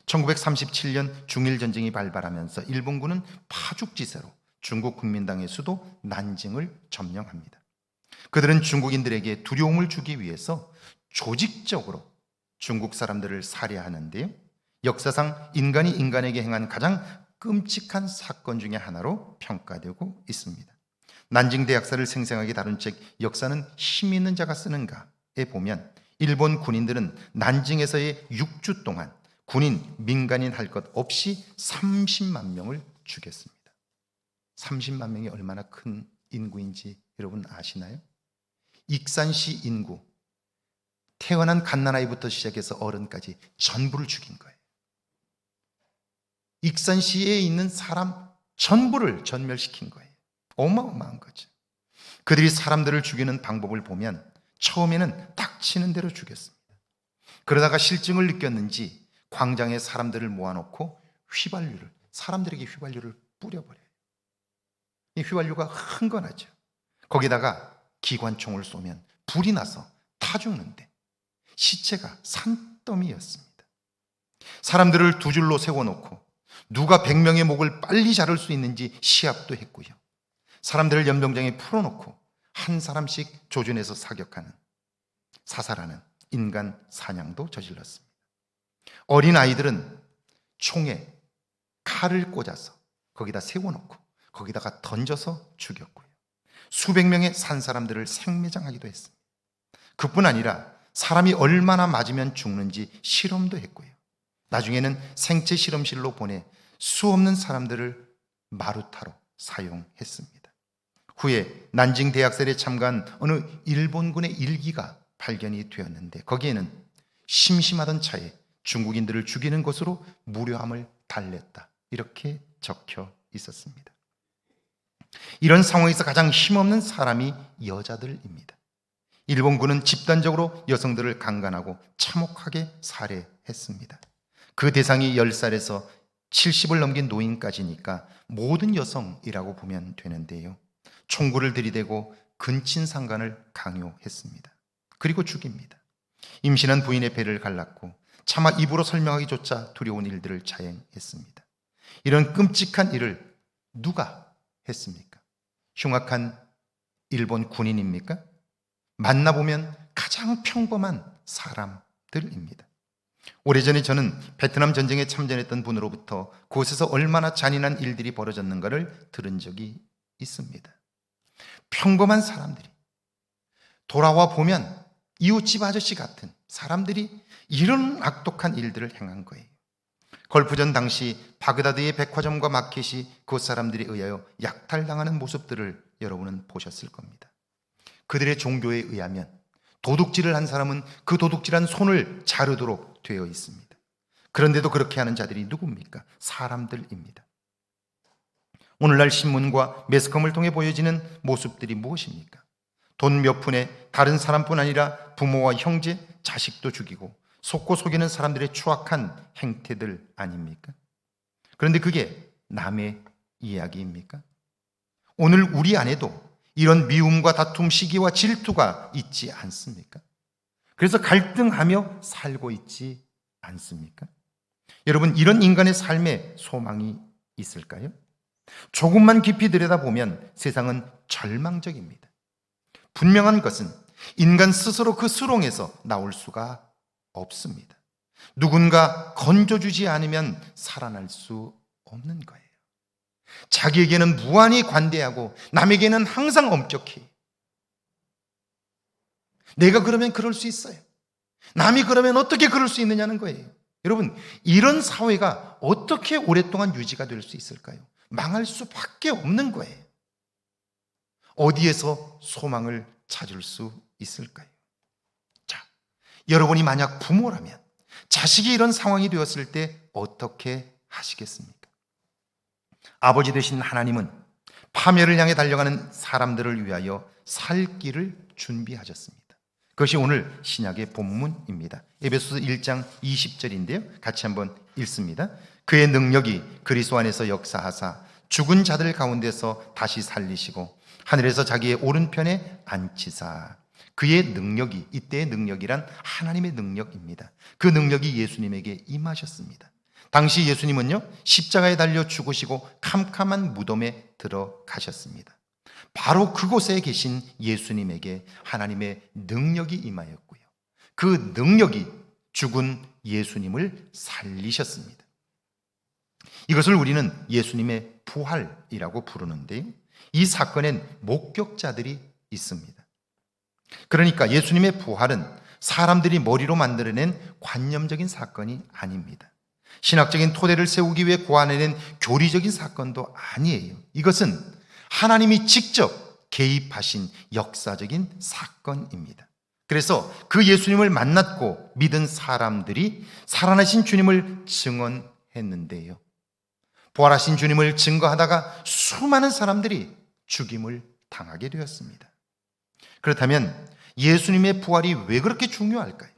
1937년 중일전쟁이 발발하면서 일본군은 파죽지세로 중국 국민당의 수도 난징을 점령합니다. 그들은 중국인들에게 두려움을 주기 위해서 조직적으로 중국 사람들을 살해하는데요, 역사상 인간이 인간에게 행한 가장 끔찍한 사건 중에 하나로 평가되고 있습니다. 난징 대학살을 생생하게 다룬 책 역사는 힘 있는 자가 쓰는가에 보면 일본 군인들은 난징에서의 6주 동안 군인, 민간인 할 것 없이 30만 명을 죽였습니다. 30만 명이 얼마나 큰 인구인지 여러분 아시나요? 익산시 인구, 태어난 갓난아이부터 시작해서 어른까지 전부를 죽인 거예요. 익산시에 있는 사람 전부를 전멸시킨 거예요. 어마어마한 거죠. 그들이 사람들을 죽이는 방법을 보면 처음에는 딱 치는 대로 죽였습니다. 그러다가 실증을 느꼈는지 광장에 사람들을 모아놓고 사람들에게 휘발유를 뿌려버려요. 이 휘발유가 흥건하죠. 거기다가 기관총을 쏘면 불이 나서 타 죽는데 시체가 산더미였습니다. 사람들을 두 줄로 세워놓고 누가 100명의 목을 빨리 자를 수 있는지 시합도 했고요, 사람들을 연병장에 풀어놓고 한 사람씩 조준해서 사격하는, 사살하는 인간 사냥도 저질렀습니다. 어린 아이들은 총에 칼을 꽂아서 거기다 세워놓고 거기다가 던져서 죽였고요. 수백 명의 산 사람들을 생매장하기도 했습니다. 그뿐 아니라 사람이 얼마나 맞으면 죽는지 실험도 했고요. 나중에는 생체 실험실로 보내 수없는 사람들을 마루타로 사용했습니다. 후에 난징 대학살에 참가한 어느 일본군의 일기가 발견이 되었는데 거기에는 심심하던 차에 중국인들을 죽이는 것으로 무료함을 달랬다, 이렇게 적혀 있었습니다. 이런 상황에서 가장 힘없는 사람이 여자들입니다. 일본군은 집단적으로 여성들을 강간하고 참혹하게 살해했습니다. 그 대상이 10살에서 70을 넘긴 노인까지니까 모든 여성이라고 보면 되는데요. 총구를 들이대고 근친상간을 강요했습니다. 그리고 죽입니다. 임신한 부인의 배를 갈랐고 차마 입으로 설명하기조차 두려운 일들을 자행했습니다. 이런 끔찍한 일을 누가 했습니까? 흉악한 일본 군인입니까? 만나보면 가장 평범한 사람들입니다. 오래전에 저는 베트남 전쟁에 참전했던 분으로부터 그곳에서 얼마나 잔인한 일들이 벌어졌는가를 들은 적이 있습니다. 평범한 사람들이 돌아와 보면 이웃집 아저씨 같은 사람들이 이런 악독한 일들을 행한 거예요. 걸프전 당시 바그다드의 백화점과 마켓이 그 사람들에 의하여 약탈당하는 모습들을 여러분은 보셨을 겁니다. 그들의 종교에 의하면 도둑질을 한 사람은 그 도둑질한 손을 자르도록 되어 있습니다. 그런데도 그렇게 하는 자들이 누굽니까? 사람들입니다. 오늘날 신문과 매스컴을 통해 보여지는 모습들이 무엇입니까? 돈 몇 푼에 다른 사람뿐 아니라 부모와 형제, 자식도 죽이고 속고 속이는 사람들의 추악한 행태들 아닙니까? 그런데 그게 남의 이야기입니까? 오늘 우리 안에도 이런 미움과 다툼, 시기와 질투가 있지 않습니까? 그래서 갈등하며 살고 있지 않습니까? 여러분, 이런 인간의 삶에 소망이 있을까요? 조금만 깊이 들여다보면 세상은 절망적입니다. 분명한 것은 인간 스스로 그 수렁에서 나올 수가 없습니다. 누군가 건져주지 않으면 살아날 수 없는 거예요. 자기에게는 무한히 관대하고 남에게는 항상 엄격해. 내가 그러면 그럴 수 있어요. 남이 그러면 어떻게 그럴 수 있느냐는 거예요. 여러분, 이런 사회가 어떻게 오랫동안 유지가 될 수 있을까요? 망할 수밖에 없는 거예요. 어디에서 소망을 찾을 수 있을까요? 자, 여러분이 만약 부모라면 자식이 이런 상황이 되었을 때 어떻게 하시겠습니까? 아버지 되신 하나님은 파멸을 향해 달려가는 사람들을 위하여 살 길을 준비하셨습니다. 그것이 오늘 신약의 본문입니다. 에베소서 1장 20절인데요. 같이 한번 읽습니다. 그의 능력이 그리스도 안에서 역사하사 죽은 자들 가운데서 다시 살리시고 하늘에서 자기의 오른편에 앉히사. 그의 능력이, 이때의 능력이란 하나님의 능력입니다. 그 능력이 예수님에게 임하셨습니다. 당시 예수님은요, 십자가에 달려 죽으시고 캄캄한 무덤에 들어가셨습니다. 바로 그곳에 계신 예수님에게 하나님의 능력이 임하였고요. 그 능력이 죽은 예수님을 살리셨습니다. 이것을 우리는 예수님의 부활이라고 부르는데요. 이 사건엔 목격자들이 있습니다. 그러니까 예수님의 부활은 사람들이 머리로 만들어낸 관념적인 사건이 아닙니다. 신학적인 토대를 세우기 위해 고안해낸 교리적인 사건도 아니에요. 이것은 하나님이 직접 개입하신 역사적인 사건입니다. 그래서 그 예수님을 만났고 믿은 사람들이 살아나신 주님을 증언했는데요. 부활하신 주님을 증거하다가 수많은 사람들이 죽임을 당하게 되었습니다. 그렇다면 예수님의 부활이 왜 그렇게 중요할까요?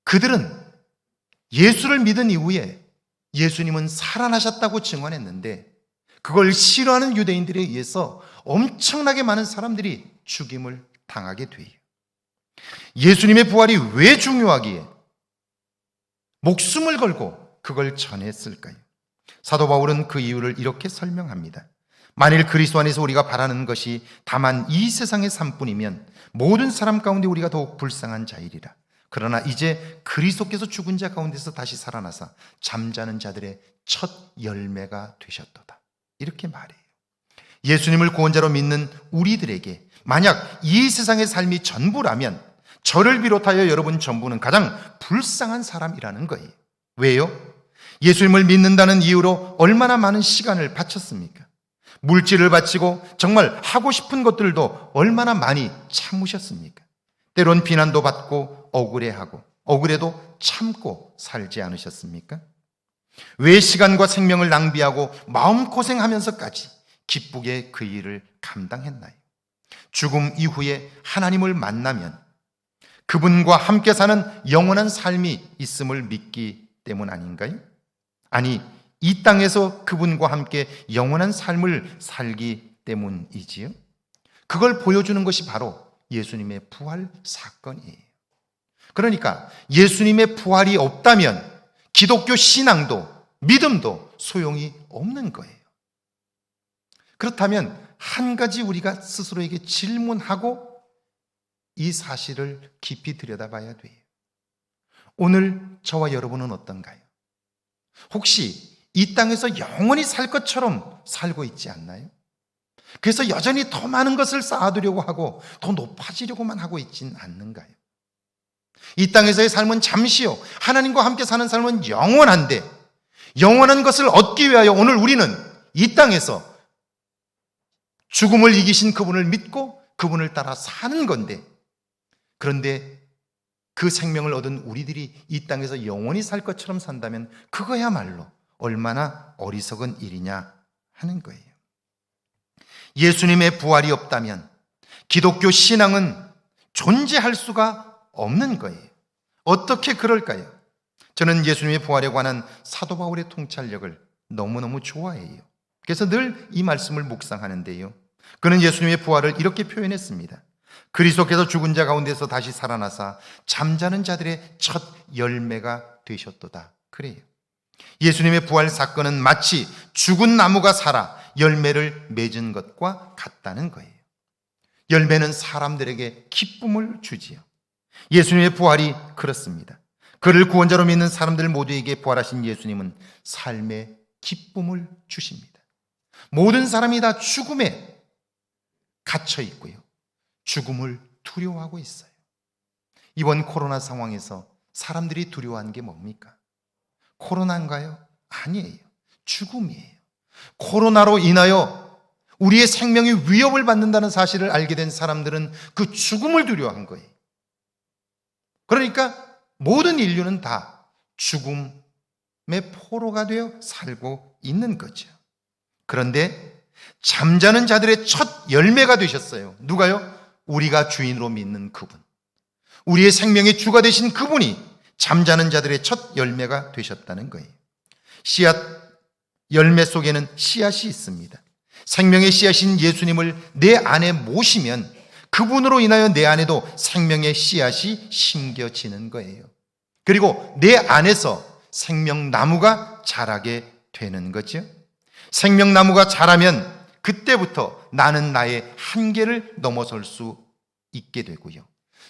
그들은 예수를 믿은 이후에 예수님은 살아나셨다고 증언했는데 그걸 싫어하는 유대인들에 의해서 엄청나게 많은 사람들이 죽임을 당하게 돼요. 예수님의 부활이 왜 중요하기에 목숨을 걸고 그걸 전했을까요? 사도 바울은 그 이유를 이렇게 설명합니다. 만일 그리스도 안에서 우리가 바라는 것이 다만 이 세상의 삶뿐이면 모든 사람 가운데 우리가 더욱 불쌍한 자이리라. 그러나 이제 그리스도께서 죽은 자 가운데서 다시 살아나사 잠자는 자들의 첫 열매가 되셨도다. 이렇게 말해요. 예수님을 구원자로 믿는 우리들에게 만약 이 세상의 삶이 전부라면 저를 비롯하여 여러분 전부는 가장 불쌍한 사람이라는 거예요. 왜요? 예수님을 믿는다는 이유로 얼마나 많은 시간을 바쳤습니까? 물질을 바치고 정말 하고 싶은 것들도 얼마나 많이 참으셨습니까? 때론 비난도 받고 억울해하고 억울해도 참고 살지 않으셨습니까? 왜 시간과 생명을 낭비하고 마음고생하면서까지 기쁘게 그 일을 감당했나요? 죽음 이후에 하나님을 만나면 그분과 함께 사는 영원한 삶이 있음을 믿기 때문 아닌가요? 아니, 이 땅에서 그분과 함께 영원한 삶을 살기 때문이지요. 그걸 보여주는 것이 바로 예수님의 부활 사건이에요. 그러니까 예수님의 부활이 없다면 기독교 신앙도 믿음도 소용이 없는 거예요. 그렇다면 한 가지 우리가 스스로에게 질문하고 이 사실을 깊이 들여다봐야 돼요. 오늘 저와 여러분은 어떤가요? 혹시 이 땅에서 영원히 살 것처럼 살고 있지 않나요? 그래서 여전히 더 많은 것을 쌓아두려고 하고 더 높아지려고만 하고 있진 않는가요? 이 땅에서의 삶은 잠시요, 하나님과 함께 사는 삶은 영원한데 영원한 것을 얻기 위하여 오늘 우리는 이 땅에서 죽음을 이기신 그분을 믿고 그분을 따라 사는 건데, 그런데 그 생명을 얻은 우리들이 이 땅에서 영원히 살 것처럼 산다면 그거야말로 얼마나 어리석은 일이냐 하는 거예요. 예수님의 부활이 없다면 기독교 신앙은 존재할 수가 없는 거예요. 어떻게 그럴까요? 저는 예수님의 부활에 관한 사도 바울의 통찰력을 너무너무 좋아해요. 그래서 늘 이 말씀을 묵상하는데요. 그는 예수님의 부활을 이렇게 표현했습니다. 그리스도께서 죽은 자 가운데서 다시 살아나사 잠자는 자들의 첫 열매가 되셨도다. 그래요. 예수님의 부활 사건은 마치 죽은 나무가 살아 열매를 맺은 것과 같다는 거예요. 열매는 사람들에게 기쁨을 주지요. 예수님의 부활이 그렇습니다. 그를 구원자로 믿는 사람들 모두에게 부활하신 예수님은 삶의 기쁨을 주십니다. 모든 사람이 다 죽음에 갇혀 있고요. 죽음을 두려워하고 있어요. 이번 코로나 상황에서 사람들이 두려워한 게 뭡니까? 코로나인가요? 아니에요. 죽음이에요. 코로나로 인하여 우리의 생명이 위협을 받는다는 사실을 알게 된 사람들은 그 죽음을 두려워한 거예요. 그러니까 모든 인류는 다 죽음의 포로가 되어 살고 있는 거죠. 그런데 잠자는 자들의 첫 열매가 되셨어요. 누가요? 우리가 주인으로 믿는 그분. 우리의 생명의 주가 되신 그분이 잠자는 자들의 첫 열매가 되셨다는 거예요. 씨앗 열매 속에는 씨앗이 있습니다. 생명의 씨앗인 예수님을 내 안에 모시면 그분으로 인하여 내 안에도 생명의 씨앗이 심겨지는 거예요. 그리고 내 안에서 생명나무가 자라게 되는 거죠. 생명나무가 자라면 그때부터 나는 나의 한계를 넘어설 수 있게 되고요.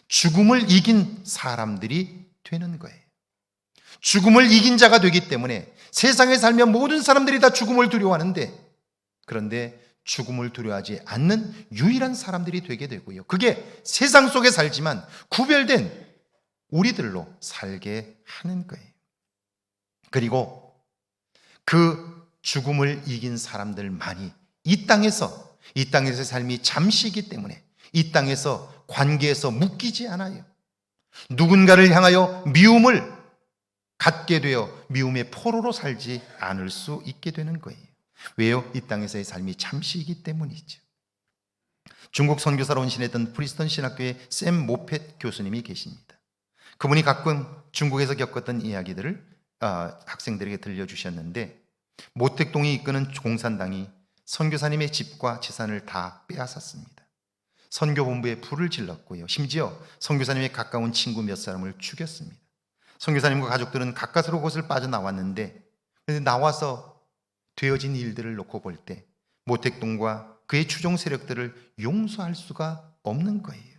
죽음을 이긴 사람들이 되는 거예요. 죽음을 이긴 자가 되기 때문에 세상에 살면 모든 사람들이 다 죽음을 두려워하는데, 그런데 죽음을 두려워하지 않는 유일한 사람들이 되게 되고요. 그게 세상 속에 살지만 구별된 우리들로 살게 하는 거예요. 그리고 그 죽음을 이긴 사람들만이 이 땅에서의 삶이 잠시이기 때문에 이 땅에서 관계에서 묶이지 않아요. 누군가를 향하여 미움을 갖게 되어 미움의 포로로 살지 않을 수 있게 되는 거예요. 왜요? 이 땅에서의 삶이 잠시이기 때문이죠. 중국 선교사로 헌신했던 프리스턴 신학교의 샘 모펫 교수님이 계십니다. 그분이 가끔 중국에서 겪었던 이야기들을 학생들에게 들려주셨는데, 모택동이 이끄는 공산당이 선교사님의 집과 재산을 다 빼앗았습니다. 선교본부에 불을 질렀고요. 심지어 선교사님의 가까운 친구 몇 사람을 죽였습니다. 선교사님과 가족들은 가까스로 곳을 빠져나왔는데 나와서 되어진 일들을 놓고 볼 때 모택동과 그의 추종 세력들을 용서할 수가 없는 거예요.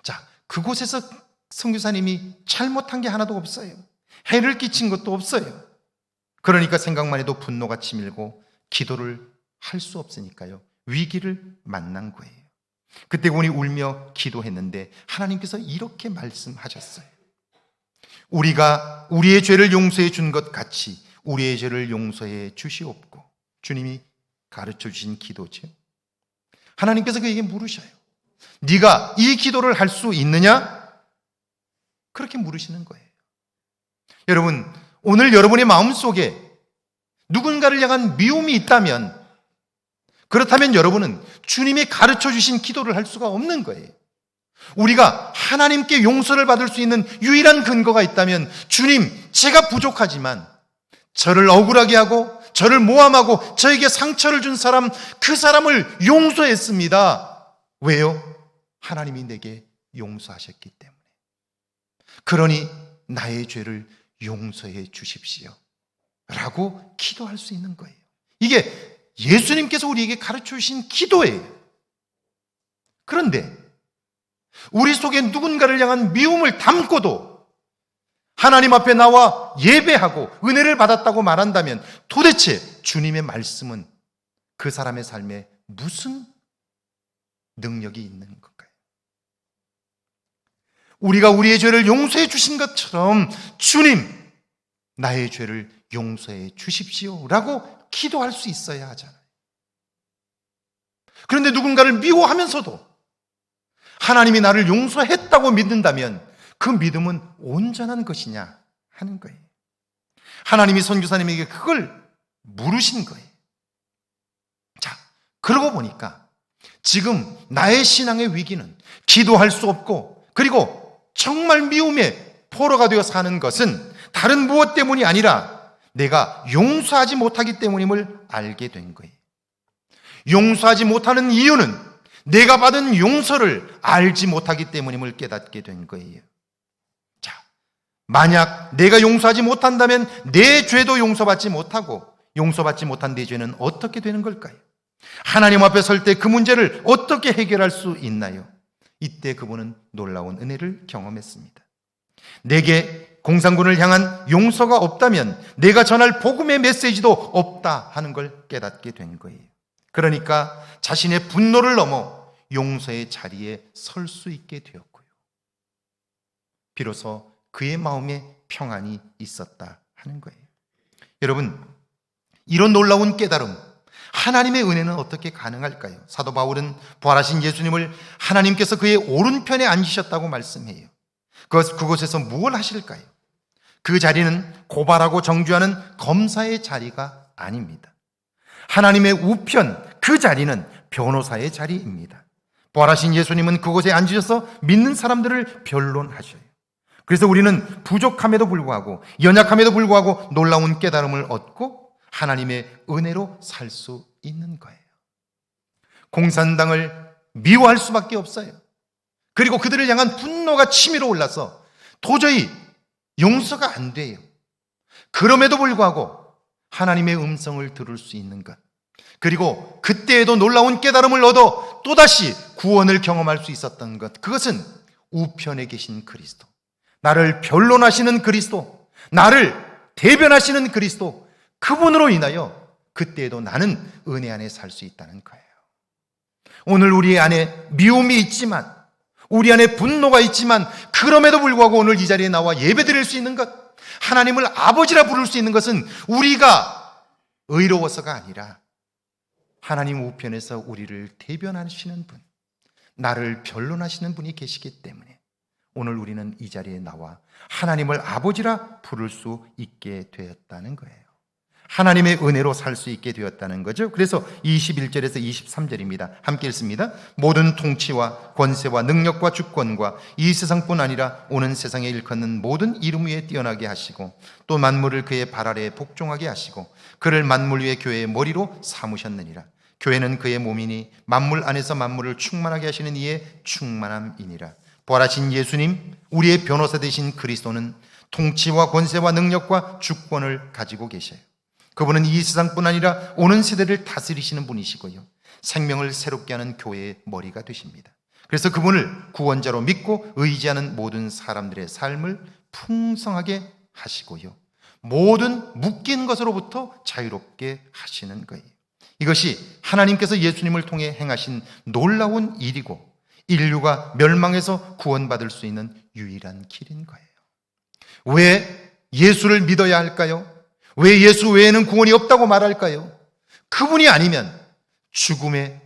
자, 그곳에서 선교사님이 잘못한 게 하나도 없어요. 해를 끼친 것도 없어요. 그러니까 생각만 해도 분노가 치밀고 기도를 할 수 없으니까요, 위기를 만난 거예요. 그때 그분이 울며 기도했는데 하나님께서 이렇게 말씀하셨어요. 우리가 우리의 죄를 용서해 준 것 같이 우리의 죄를 용서해 주시옵고. 주님이 가르쳐 주신 기도죠. 하나님께서 그에게 물으셔요. 네가 이 기도를 할 수 있느냐? 그렇게 물으시는 거예요. 여러분, 오늘 여러분의 마음속에 누군가를 향한 미움이 있다면, 그렇다면 여러분은 주님이 가르쳐 주신 기도를 할 수가 없는 거예요. 우리가 하나님께 용서를 받을 수 있는 유일한 근거가 있다면, 주님, 제가 부족하지만 저를 억울하게 하고 저를 모함하고 저에게 상처를 준 사람, 그 사람을 용서했습니다. 왜요? 하나님이 내게 용서하셨기 때문에. 그러니 나의 죄를 용서해 주십시오 라고 기도할 수 있는 거예요. 이게 예수님께서 우리에게 가르쳐 주신 기도예요. 그런데 우리 속에 누군가를 향한 미움을 담고도 하나님 앞에 나와 예배하고 은혜를 받았다고 말한다면 도대체 주님의 말씀은 그 사람의 삶에 무슨 능력이 있는 건가요? 우리가 우리의 죄를 용서해 주신 것처럼 주님, 나의 죄를 용서해 주십시오 라고 기도할 수 있어야 하잖아요. 그런데 누군가를 미워하면서도 하나님이 나를 용서했다고 믿는다면 그 믿음은 온전한 것이냐 하는 거예요. 하나님이 선교사님에게 그걸 물으신 거예요. 자, 그러고 보니까 지금 나의 신앙의 위기는 기도할 수 없고, 그리고 정말 미움의 포로가 되어 사는 것은 다른 무엇 때문이 아니라 내가 용서하지 못하기 때문임을 알게 된 거예요. 용서하지 못하는 이유는 내가 받은 용서를 알지 못하기 때문임을 깨닫게 된 거예요. 자, 만약 내가 용서하지 못한다면 내 죄도 용서받지 못하고, 용서받지 못한 내 죄는 어떻게 되는 걸까요? 하나님 앞에 설 때 그 문제를 어떻게 해결할 수 있나요? 이때 그분은 놀라운 은혜를 경험했습니다. 내게 공산군을 향한 용서가 없다면 내가 전할 복음의 메시지도 없다 하는 걸 깨닫게 된 거예요. 그러니까 자신의 분노를 넘어 용서의 자리에 설 수 있게 되었고요. 비로소 그의 마음에 평안이 있었다 하는 거예요. 여러분, 이런 놀라운 깨달음, 하나님의 은혜는 어떻게 가능할까요? 사도 바울은 부활하신 예수님을 하나님께서 그의 오른편에 앉으셨다고 말씀해요. 그곳에서 무엇을 하실까요? 그 자리는 고발하고 정죄하는 검사의 자리가 아닙니다. 하나님의 우편, 그 자리는 변호사의 자리입니다. 부활하신 예수님은 그곳에 앉으셔서 믿는 사람들을 변론하셔요. 그래서 우리는 부족함에도 불구하고, 연약함에도 불구하고 놀라운 깨달음을 얻고 하나님의 은혜로 살 수 있는 거예요. 공산당을 미워할 수밖에 없어요. 그리고 그들을 향한 분노가 치밀어 올라서 도저히 용서가 안 돼요. 그럼에도 불구하고 하나님의 음성을 들을 수 있는 것, 그리고 그때에도 놀라운 깨달음을 얻어 또다시 구원을 경험할 수 있었던 것, 그것은 우편에 계신 그리스도, 나를 변론하시는 그리스도, 나를 대변하시는 그리스도, 그분으로 인하여 그때에도 나는 은혜 안에 살 수 있다는 거예요. 오늘 우리 안에 미움이 있지만, 우리 안에 분노가 있지만, 그럼에도 불구하고 오늘 이 자리에 나와 예배드릴 수 있는 것, 하나님을 아버지라 부를 수 있는 것은 우리가 의로워서가 아니라 하나님 우편에서 우리를 대변하시는 분, 나를 변론하시는 분이 계시기 때문에 오늘 우리는 이 자리에 나와 하나님을 아버지라 부를 수 있게 되었다는 거예요. 하나님의 은혜로 살 수 있게 되었다는 거죠. 그래서 21절에서 23절입니다. 함께 읽습니다. 모든 통치와 권세와 능력과 주권과 이 세상뿐 아니라 오는 세상에 일컫는 모든 이름 위에 뛰어나게 하시고, 또 만물을 그의 발 아래에 복종하게 하시고, 그를 만물 위의 교회의 머리로 삼으셨느니라. 교회는 그의 몸이니 만물 안에서 만물을 충만하게 하시는 이의 충만함이니라. 부활하신 예수님, 우리의 변호사 되신 그리스도는 통치와 권세와 능력과 주권을 가지고 계셔요. 그분은 이 세상뿐 아니라 오는 세대를 다스리시는 분이시고요, 생명을 새롭게 하는 교회의 머리가 되십니다. 그래서 그분을 구원자로 믿고 의지하는 모든 사람들의 삶을 풍성하게 하시고요, 모든 묶인 것으로부터 자유롭게 하시는 거예요. 이것이 하나님께서 예수님을 통해 행하신 놀라운 일이고 인류가 멸망에서 구원받을 수 있는 유일한 길인 거예요. 왜 예수를 믿어야 할까요? 왜 예수 외에는 구원이 없다고 말할까요? 그분이 아니면 죽음의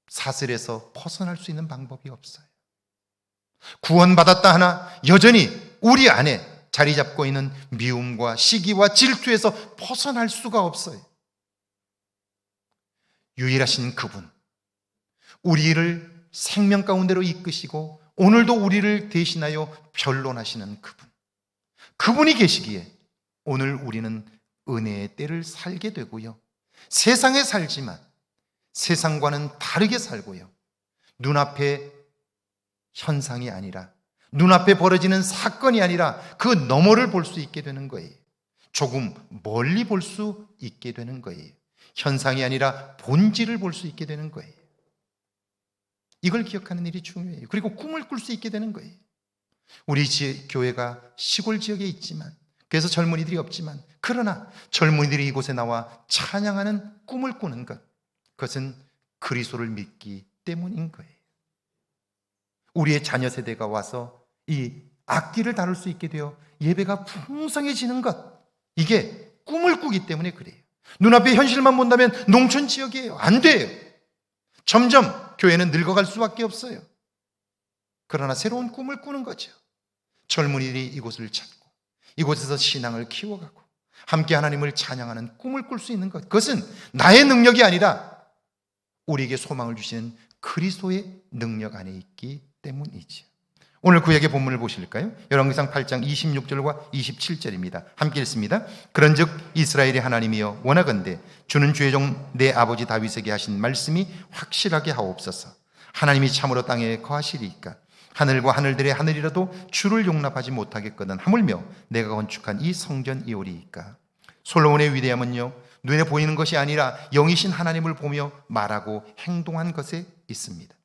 사슬에서 벗어날 수 있는 방법이 없어요. 구원받았다 하나 여전히 우리 안에 자리 잡고 있는 미움과 시기와 질투에서 벗어날 수가 없어요. 유일하신 그분, 우리를 생명 가운데로 이끄시고 오늘도 우리를 대신하여 변론하시는 그분, 그분이 계시기에 오늘 우리는 은혜의 때를 살게 되고요, 세상에 살지만 세상과는 다르게 살고요, 눈앞에 현상이 아니라, 눈앞에 벌어지는 사건이 아니라 그 너머를 볼 수 있게 되는 거예요. 조금 멀리 볼 수 있게 되는 거예요. 현상이 아니라 본질을 볼 수 있게 되는 거예요. 이걸 기억하는 일이 중요해요. 그리고 꿈을 꿀 수 있게 되는 거예요. 우리 교회가 시골 지역에 있지만, 그래서 젊은이들이 없지만, 그러나 젊은이들이 이곳에 나와 찬양하는 꿈을 꾸는 것, 그것은 그리스도를 믿기 때문인 거예요. 우리의 자녀 세대가 와서 이 악기를 다룰 수 있게 되어 예배가 풍성해지는 것, 이게 꿈을 꾸기 때문에 그래요. 눈앞에 현실만 본다면 농촌 지역이에요. 안 돼요. 점점 교회는 늙어갈 수밖에 없어요. 그러나 새로운 꿈을 꾸는 거죠. 젊은이들이 이곳을 찾고 이곳에서 신앙을 키워가고 함께 하나님을 찬양하는 꿈을 꿀 수 있는 것, 그것은 나의 능력이 아니라 우리에게 소망을 주시는 그리스도의 능력 안에 있기 때문이죠. 오늘 구약의 본문을 보실까요? 열왕기상 8장 26절과 27절입니다. 함께 읽습니다. 그런즉 이스라엘의 하나님이여 원하건대 주는 주의 종 내 아버지 다윗에게 하신 말씀이 확실하게 하옵소서. 하나님이 참으로 땅에 거하시리이까 하늘과 하늘들의 하늘이라도 주를 용납하지 못하겠거든 하물며 내가 건축한 이 성전이오리이까. 솔로몬의 위대함은요, 눈에 보이는 것이 아니라 영이신 하나님을 보며 말하고 행동한 것에 있습니다.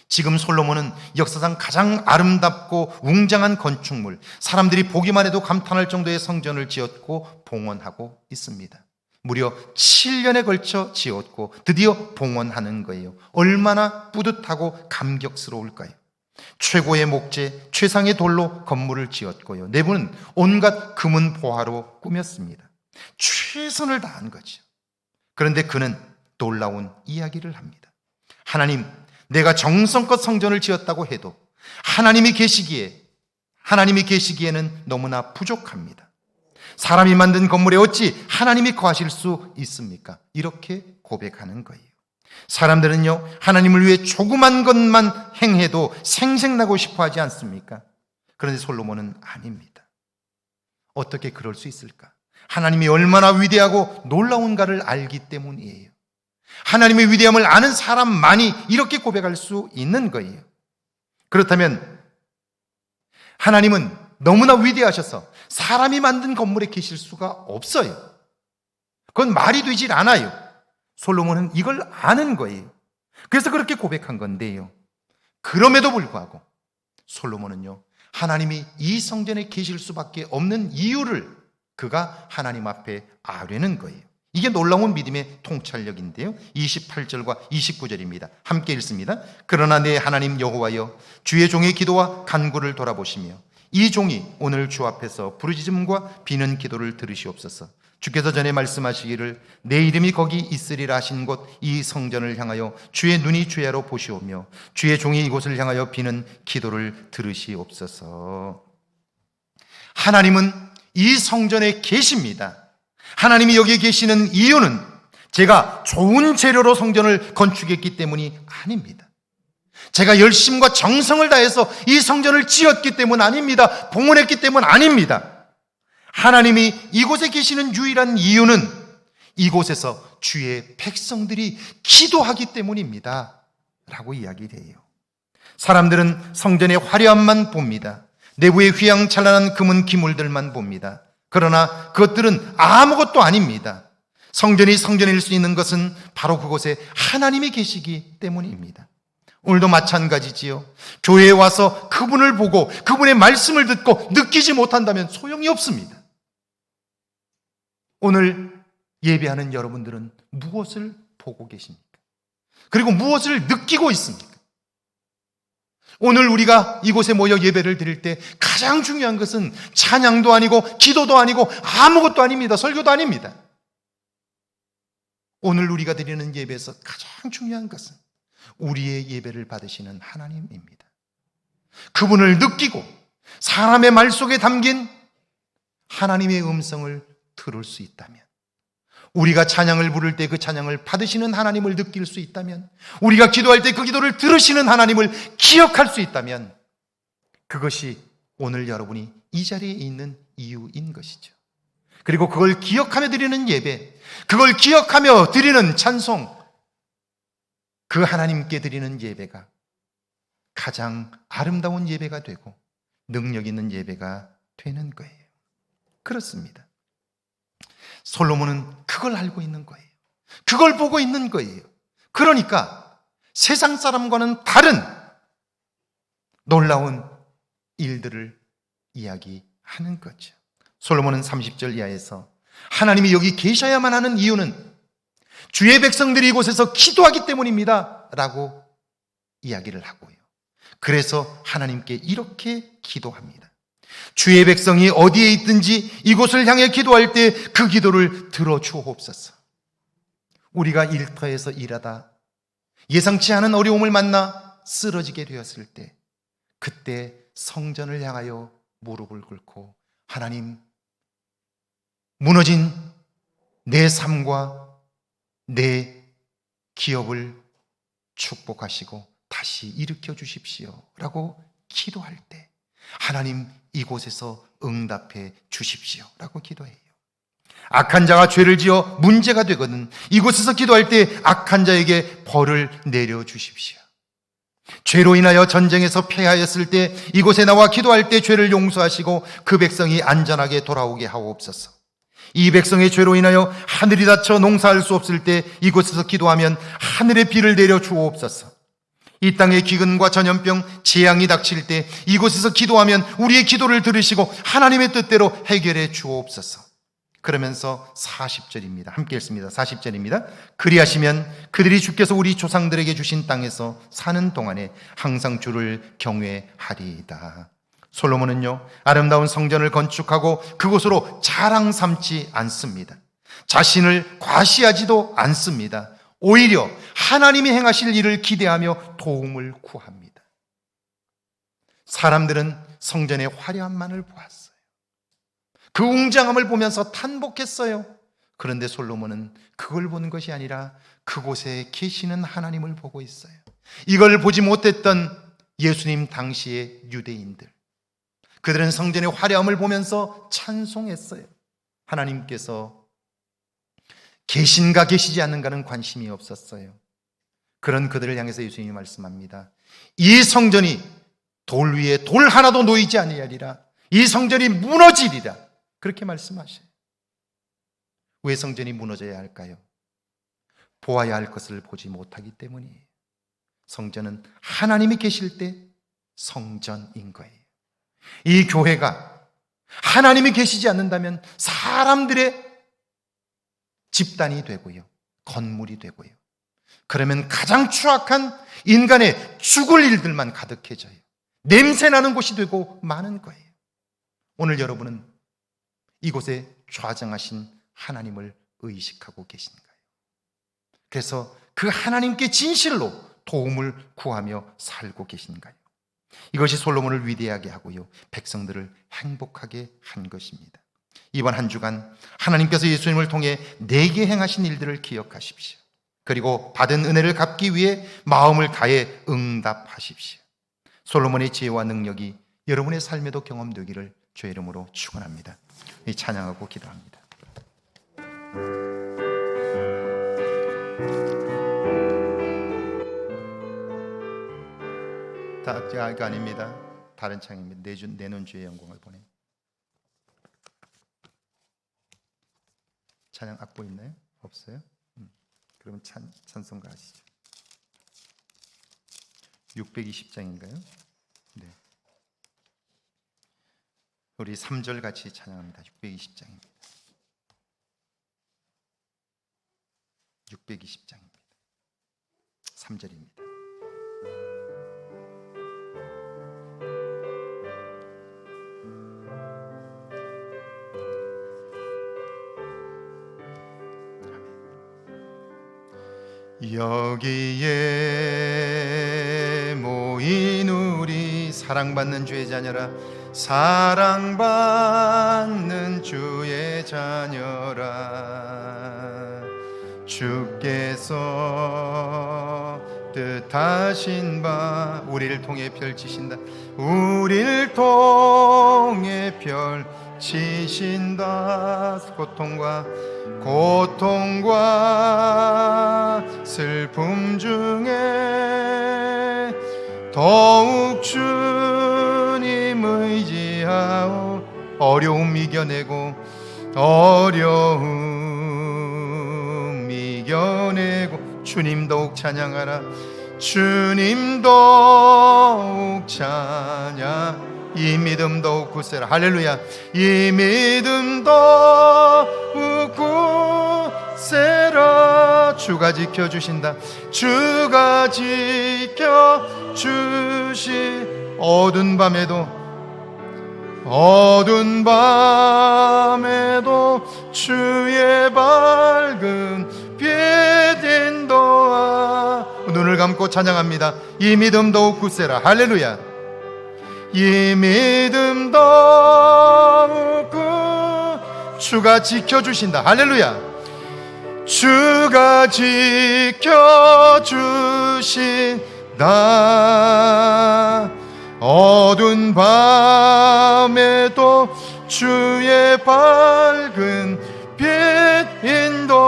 지금 솔로몬은 역사상 가장 아름답고 웅장한 건축물, 사람들이 보기만 해도 감탄할 정도의 성전을 지었고 봉헌하고 있습니다. 무려 7년에 걸쳐 지었고 드디어 봉헌하는 거예요. 얼마나 뿌듯하고 감격스러울까요? 최고의 목재, 최상의 돌로 건물을 지었고요, 내부는 온갖 금은 보화로 꾸몄습니다. 최선을 다한 거죠. 그런데 그는 놀라운 이야기를 합니다. 하나님, 내가 정성껏 성전을 지었다고 해도 하나님이 계시기에는 너무나 부족합니다. 사람이 만든 건물에 어찌 하나님이 거하실 수 있습니까? 이렇게 고백하는 거예요. 사람들은요, 하나님을 위해 조그만 것만 행해도 생색나고 싶어 하지 않습니까? 그런데 솔로몬은 아닙니다. 어떻게 그럴 수 있을까? 하나님이 얼마나 위대하고 놀라운가를 알기 때문이에요. 하나님의 위대함을 아는 사람만이 이렇게 고백할 수 있는 거예요. 그렇다면 하나님은 너무나 위대하셔서 사람이 만든 건물에 계실 수가 없어요. 그건 말이 되질 않아요. 솔로몬은 이걸 아는 거예요. 그래서 그렇게 고백한 건데요, 그럼에도 불구하고 솔로몬은요, 하나님이 이 성전에 계실 수밖에 없는 이유를 그가 하나님 앞에 아뢰는 거예요. 이게 놀라운 믿음의 통찰력인데요, 28절과 29절입니다. 함께 읽습니다. 그러나 내 하나님 여호와여, 주의 종의 기도와 간구를 돌아보시며 이 종이 오늘 주 앞에서 부르짖음과 비는 기도를 들으시옵소서. 주께서 전에 말씀하시기를 내 이름이 거기 있으리라 하신 곳 이 성전을 향하여 주의 눈이 주야로 보시오며 주의 종이 이곳을 향하여 비는 기도를 들으시옵소서. 하나님은 이 성전에 계십니다. 하나님이 여기 계시는 이유는 제가 좋은 재료로 성전을 건축했기 때문이 아닙니다. 제가 열심과 정성을 다해서 이 성전을 지었기 때문 아닙니다. 봉헌했기 때문 아닙니다. 하나님이 이곳에 계시는 유일한 이유는 이곳에서 주의 백성들이 기도하기 때문입니다 라고 이야기해요. 사람들은 성전의 화려함만 봅니다. 내부의 휘황찬란한 금은 기물들만 봅니다. 그러나 그것들은 아무것도 아닙니다. 성전이 성전일 수 있는 것은 바로 그곳에 하나님이 계시기 때문입니다. 오늘도 마찬가지지요. 교회에 와서 그분을 보고 그분의 말씀을 듣고 느끼지 못한다면 소용이 없습니다. 오늘 예배하는 여러분들은 무엇을 보고 계십니까? 그리고 무엇을 느끼고 있습니까? 오늘 우리가 이곳에 모여 예배를 드릴 때 가장 중요한 것은 찬양도 아니고 기도도 아니고 아무것도 아닙니다. 설교도 아닙니다. 오늘 우리가 드리는 예배에서 가장 중요한 것은 우리의 예배를 받으시는 하나님입니다. 그분을 느끼고 사람의 말 속에 담긴 하나님의 음성을 들을 수 있다면, 우리가 찬양을 부를 때 그 찬양을 받으시는 하나님을 느낄 수 있다면, 우리가 기도할 때 그 기도를 들으시는 하나님을 기억할 수 있다면, 그것이 오늘 여러분이 이 자리에 있는 이유인 것이죠. 그리고 그걸 기억하며 드리는 예배, 그걸 기억하며 드리는 찬송, 그 하나님께 드리는 예배가 가장 아름다운 예배가 되고 능력 있는 예배가 되는 거예요. 그렇습니다. 솔로몬은 그걸 알고 있는 거예요. 그걸 보고 있는 거예요. 그러니까 세상 사람과는 다른 놀라운 일들을 이야기하는 거죠. 솔로몬은 30절 이하에서 하나님이 여기 계셔야만 하는 이유는 주의 백성들이 이곳에서 기도하기 때문입니다 라고 이야기를 하고요. 그래서 하나님께 이렇게 기도합니다. 주의 백성이 어디에 있든지 이곳을 향해 기도할 때 그 기도를 들어주옵소서. 우리가 일터에서 일하다 예상치 않은 어려움을 만나 쓰러지게 되었을 때, 그때 성전을 향하여 무릎을 꿇고 하나님, 무너진 내 삶과 내 기업을 축복하시고 다시 일으켜 주십시오 라고 기도할 때 하나님 이곳에서 응답해 주십시오 라고 기도해요. 악한 자가 죄를 지어 문제가 되거든 이곳에서 기도할 때 악한 자에게 벌을 내려 주십시오. 죄로 인하여 전쟁에서 패하였을 때 이곳에 나와 기도할 때 죄를 용서하시고 그 백성이 안전하게 돌아오게 하옵소서. 이 백성의 죄로 인하여 하늘이 닫혀 농사할 수 없을 때 이곳에서 기도하면 하늘의 비를 내려 주옵소서. 이 땅에 기근과 전염병, 재앙이 닥칠 때 이곳에서 기도하면 우리의 기도를 들으시고 하나님의 뜻대로 해결해 주옵소서. 그러면서 40절입니다. 함께 읽습니다. 40절입니다. 그리하시면 그들이 주께서 우리 조상들에게 주신 땅에서 사는 동안에 항상 주를 경외하리이다. 솔로몬은요, 아름다운 성전을 건축하고 그곳으로 자랑 삼지 않습니다. 자신을 과시하지도 않습니다. 오히려 하나님이 행하실 일을 기대하며 도움을 구합니다. 사람들은 성전의 화려함만을 보았어요. 그 웅장함을 보면서 탄복했어요. 그런데 솔로몬은 그걸 보는 것이 아니라 그곳에 계시는 하나님을 보고 있어요. 이걸 보지 못했던 예수님 당시의 유대인들, 그들은 성전의 화려함을 보면서 찬송했어요. 하나님께서 계신가 계시지 않는가는 관심이 없었어요. 그런 그들을 향해서 예수님이 말씀합니다. 이 성전이 돌 위에 돌 하나도 놓이지 아니하리라. 이 성전이 무너지리라. 그렇게 말씀하셔요. 왜 성전이 무너져야 할까요? 보아야 할 것을 보지 못하기 때문이에요. 성전은 하나님이 계실 때 성전인 거예요. 이 교회가 하나님이 계시지 않는다면 사람들의 집단이 되고요, 건물이 되고요, 그러면 가장 추악한 인간의 죽을 일들만 가득해져요. 냄새나는 곳이 되고 마는 거예요. 오늘 여러분은 이곳에 좌정하신 하나님을 의식하고 계신가요? 그래서 그 하나님께 진실로 도움을 구하며 살고 계신가요? 이것이 솔로몬을 위대하게 하고요, 백성들을 행복하게 한 것입니다. 이번 한 주간 하나님께서 예수님을 통해 내게 행하신 일들을 기억하십시오. 그리고 받은 은혜를 갚기 위해 마음을 다해 응답하십시오. 솔로몬의 지혜와 능력이 여러분의 삶에도 경험되기를 주의 이름으로 축원합니다. 찬양하고 기도합니다. 다가 아닙니다. 다른 창입니다. 내놓은 주의 영광을 보내. 찬양 악보 있나요? 없어요? 그러면 찬송가 하시죠. 620장인가요? 네. 우리 3절 같이 찬양합니다. 620장입니다. 620장입니다. 3절입니다. 여기에 모인 우리 사랑받는 주의 자녀라, 사랑받는 주의 자녀라. 주께서 뜻하신 바 우리를 통해 펼치신다, 우리를 통해 펼치신다. 고통과 슬픔 중에 더욱 주님 의지하오. 어려움 이겨내고 주님 더욱 찬양하라. 주님 더욱 찬양. 이 믿음 더욱 굳세라. 할렐루야. 이 믿음 더욱 굳세라. 주가 지켜주신다. 주가 지켜주신 어두운 밤에도 주의 밝은 빛 인도하. 눈을 감고 찬양합니다. 이 믿음 더욱 굳세라. 할렐루야. 이 믿음 더욱 주가 지켜주신다. 할렐루야. 주가 지켜주신다. 어두운 밤에도 주의 밝은 빛 인도하여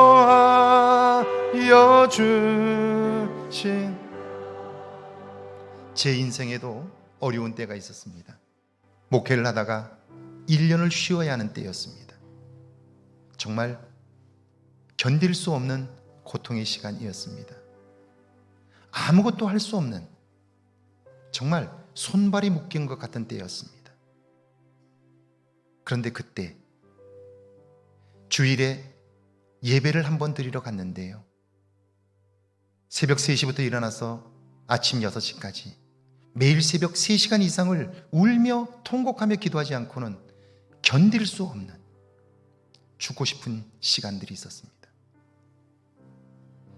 주신. 제 인생에도 어려운 때가 있었습니다. 목회를 하다가 1년을 쉬어야 하는 때였습니다. 정말 견딜 수 없는 고통의 시간이었습니다. 아무것도 할 수 없는, 정말 손발이 묶인 것 같은 때였습니다. 그런데 그때 주일에 예배를 한번 드리러 갔는데요, 새벽 3시부터 일어나서 아침 6시까지 매일 새벽 3시간 이상을 울며 통곡하며 기도하지 않고는 견딜 수 없는, 죽고 싶은 시간들이 있었습니다.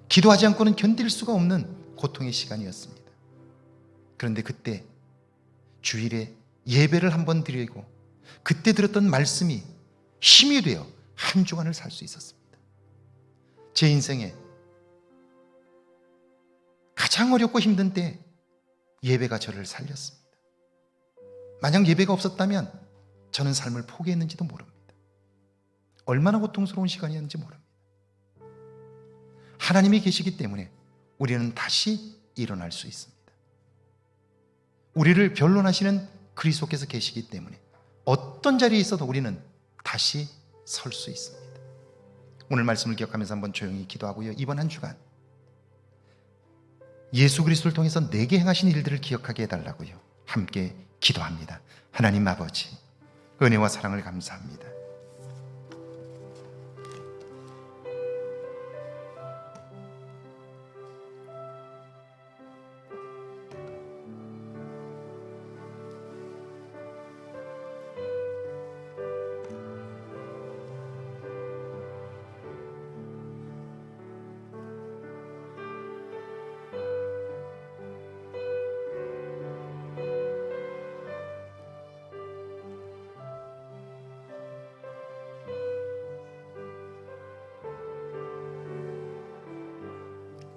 기도하지 않고는 견딜 수가 없는 고통의 시간이었습니다. 그런데 그때 주일에 예배를 한번 드리고 그때 들었던 말씀이 힘이 되어 한 주간을 살 수 있었습니다. 제 인생에 가장 어렵고 힘든 때 예배가 저를 살렸습니다. 만약 예배가 없었다면 저는 삶을 포기했는지도 모릅니다. 얼마나 고통스러운 시간이었는지 모릅니다. 하나님이 계시기 때문에 우리는 다시 일어날 수 있습니다. 우리를 변론하시는 그리스도께서 계시기 때문에 어떤 자리에 있어도 우리는 다시 설 수 있습니다. 오늘 말씀을 기억하면서 한번 조용히 기도하고요, 이번 한 주간 예수 그리스도를 통해서 내게 행하신 일들을 기억하게 해달라고요, 함께 기도합니다. 하나님 아버지, 은혜와 사랑을 감사합니다.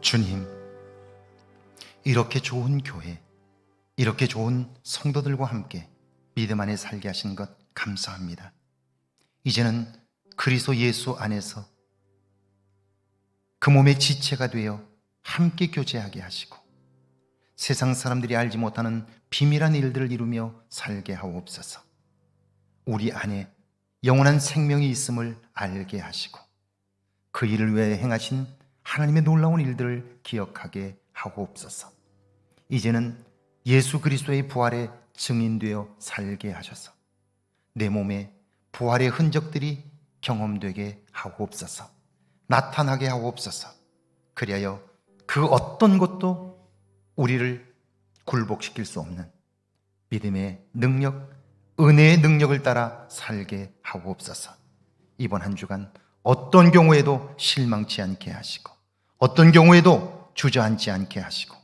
주님, 이렇게 좋은 교회, 이렇게 좋은 성도들과 함께 믿음 안에 살게 하신 것 감사합니다. 이제는 그리스도 예수 안에서 그 몸의 지체가 되어 함께 교제하게 하시고 세상 사람들이 알지 못하는 비밀한 일들을 이루며 살게 하옵소서. 우리 안에 영원한 생명이 있음을 알게 하시고 그 일을 위해 행하신 하나님의 놀라운 일들을 기억하게 하옵소서. 이제는 예수 그리스도의 부활에 증인되어 살게 하셔서 내 몸에 부활의 흔적들이 경험되게 하옵소서. 나타나게 하옵소서. 그리하여 그 어떤 것도 우리를 굴복시킬 수 없는 믿음의 능력, 은혜의 능력을 따라 살게 하옵소서. 이번 한 주간 어떤 경우에도 실망치 않게 하시고 어떤 경우에도 주저앉지 않게 하시고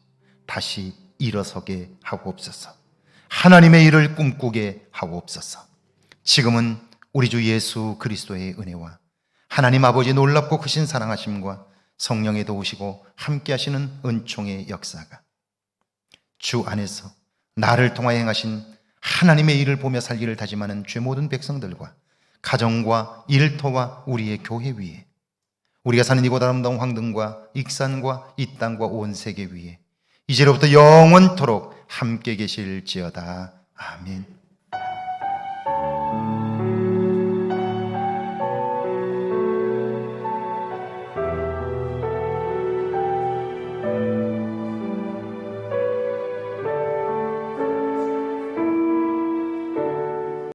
다시 일어서게 하옵소서. 하나님의 일을 꿈꾸게 하옵소서. 지금은 우리 주 예수 그리스도의 은혜와 하나님 아버지 놀랍고 크신 사랑하심과 성령의 도우시고 함께 하시는 은총의 역사가 주 안에서 나를 통하여 행하신 하나님의 일을 보며 살기를 다짐하는 죄 모든 백성들과 가정과 일터와 우리의 교회 위에, 우리가 사는 이곳 아름다운 황등과 익산과 이 땅과 온 세계 위에 이제로부터 영원토록 함께 계실지어다. 아멘.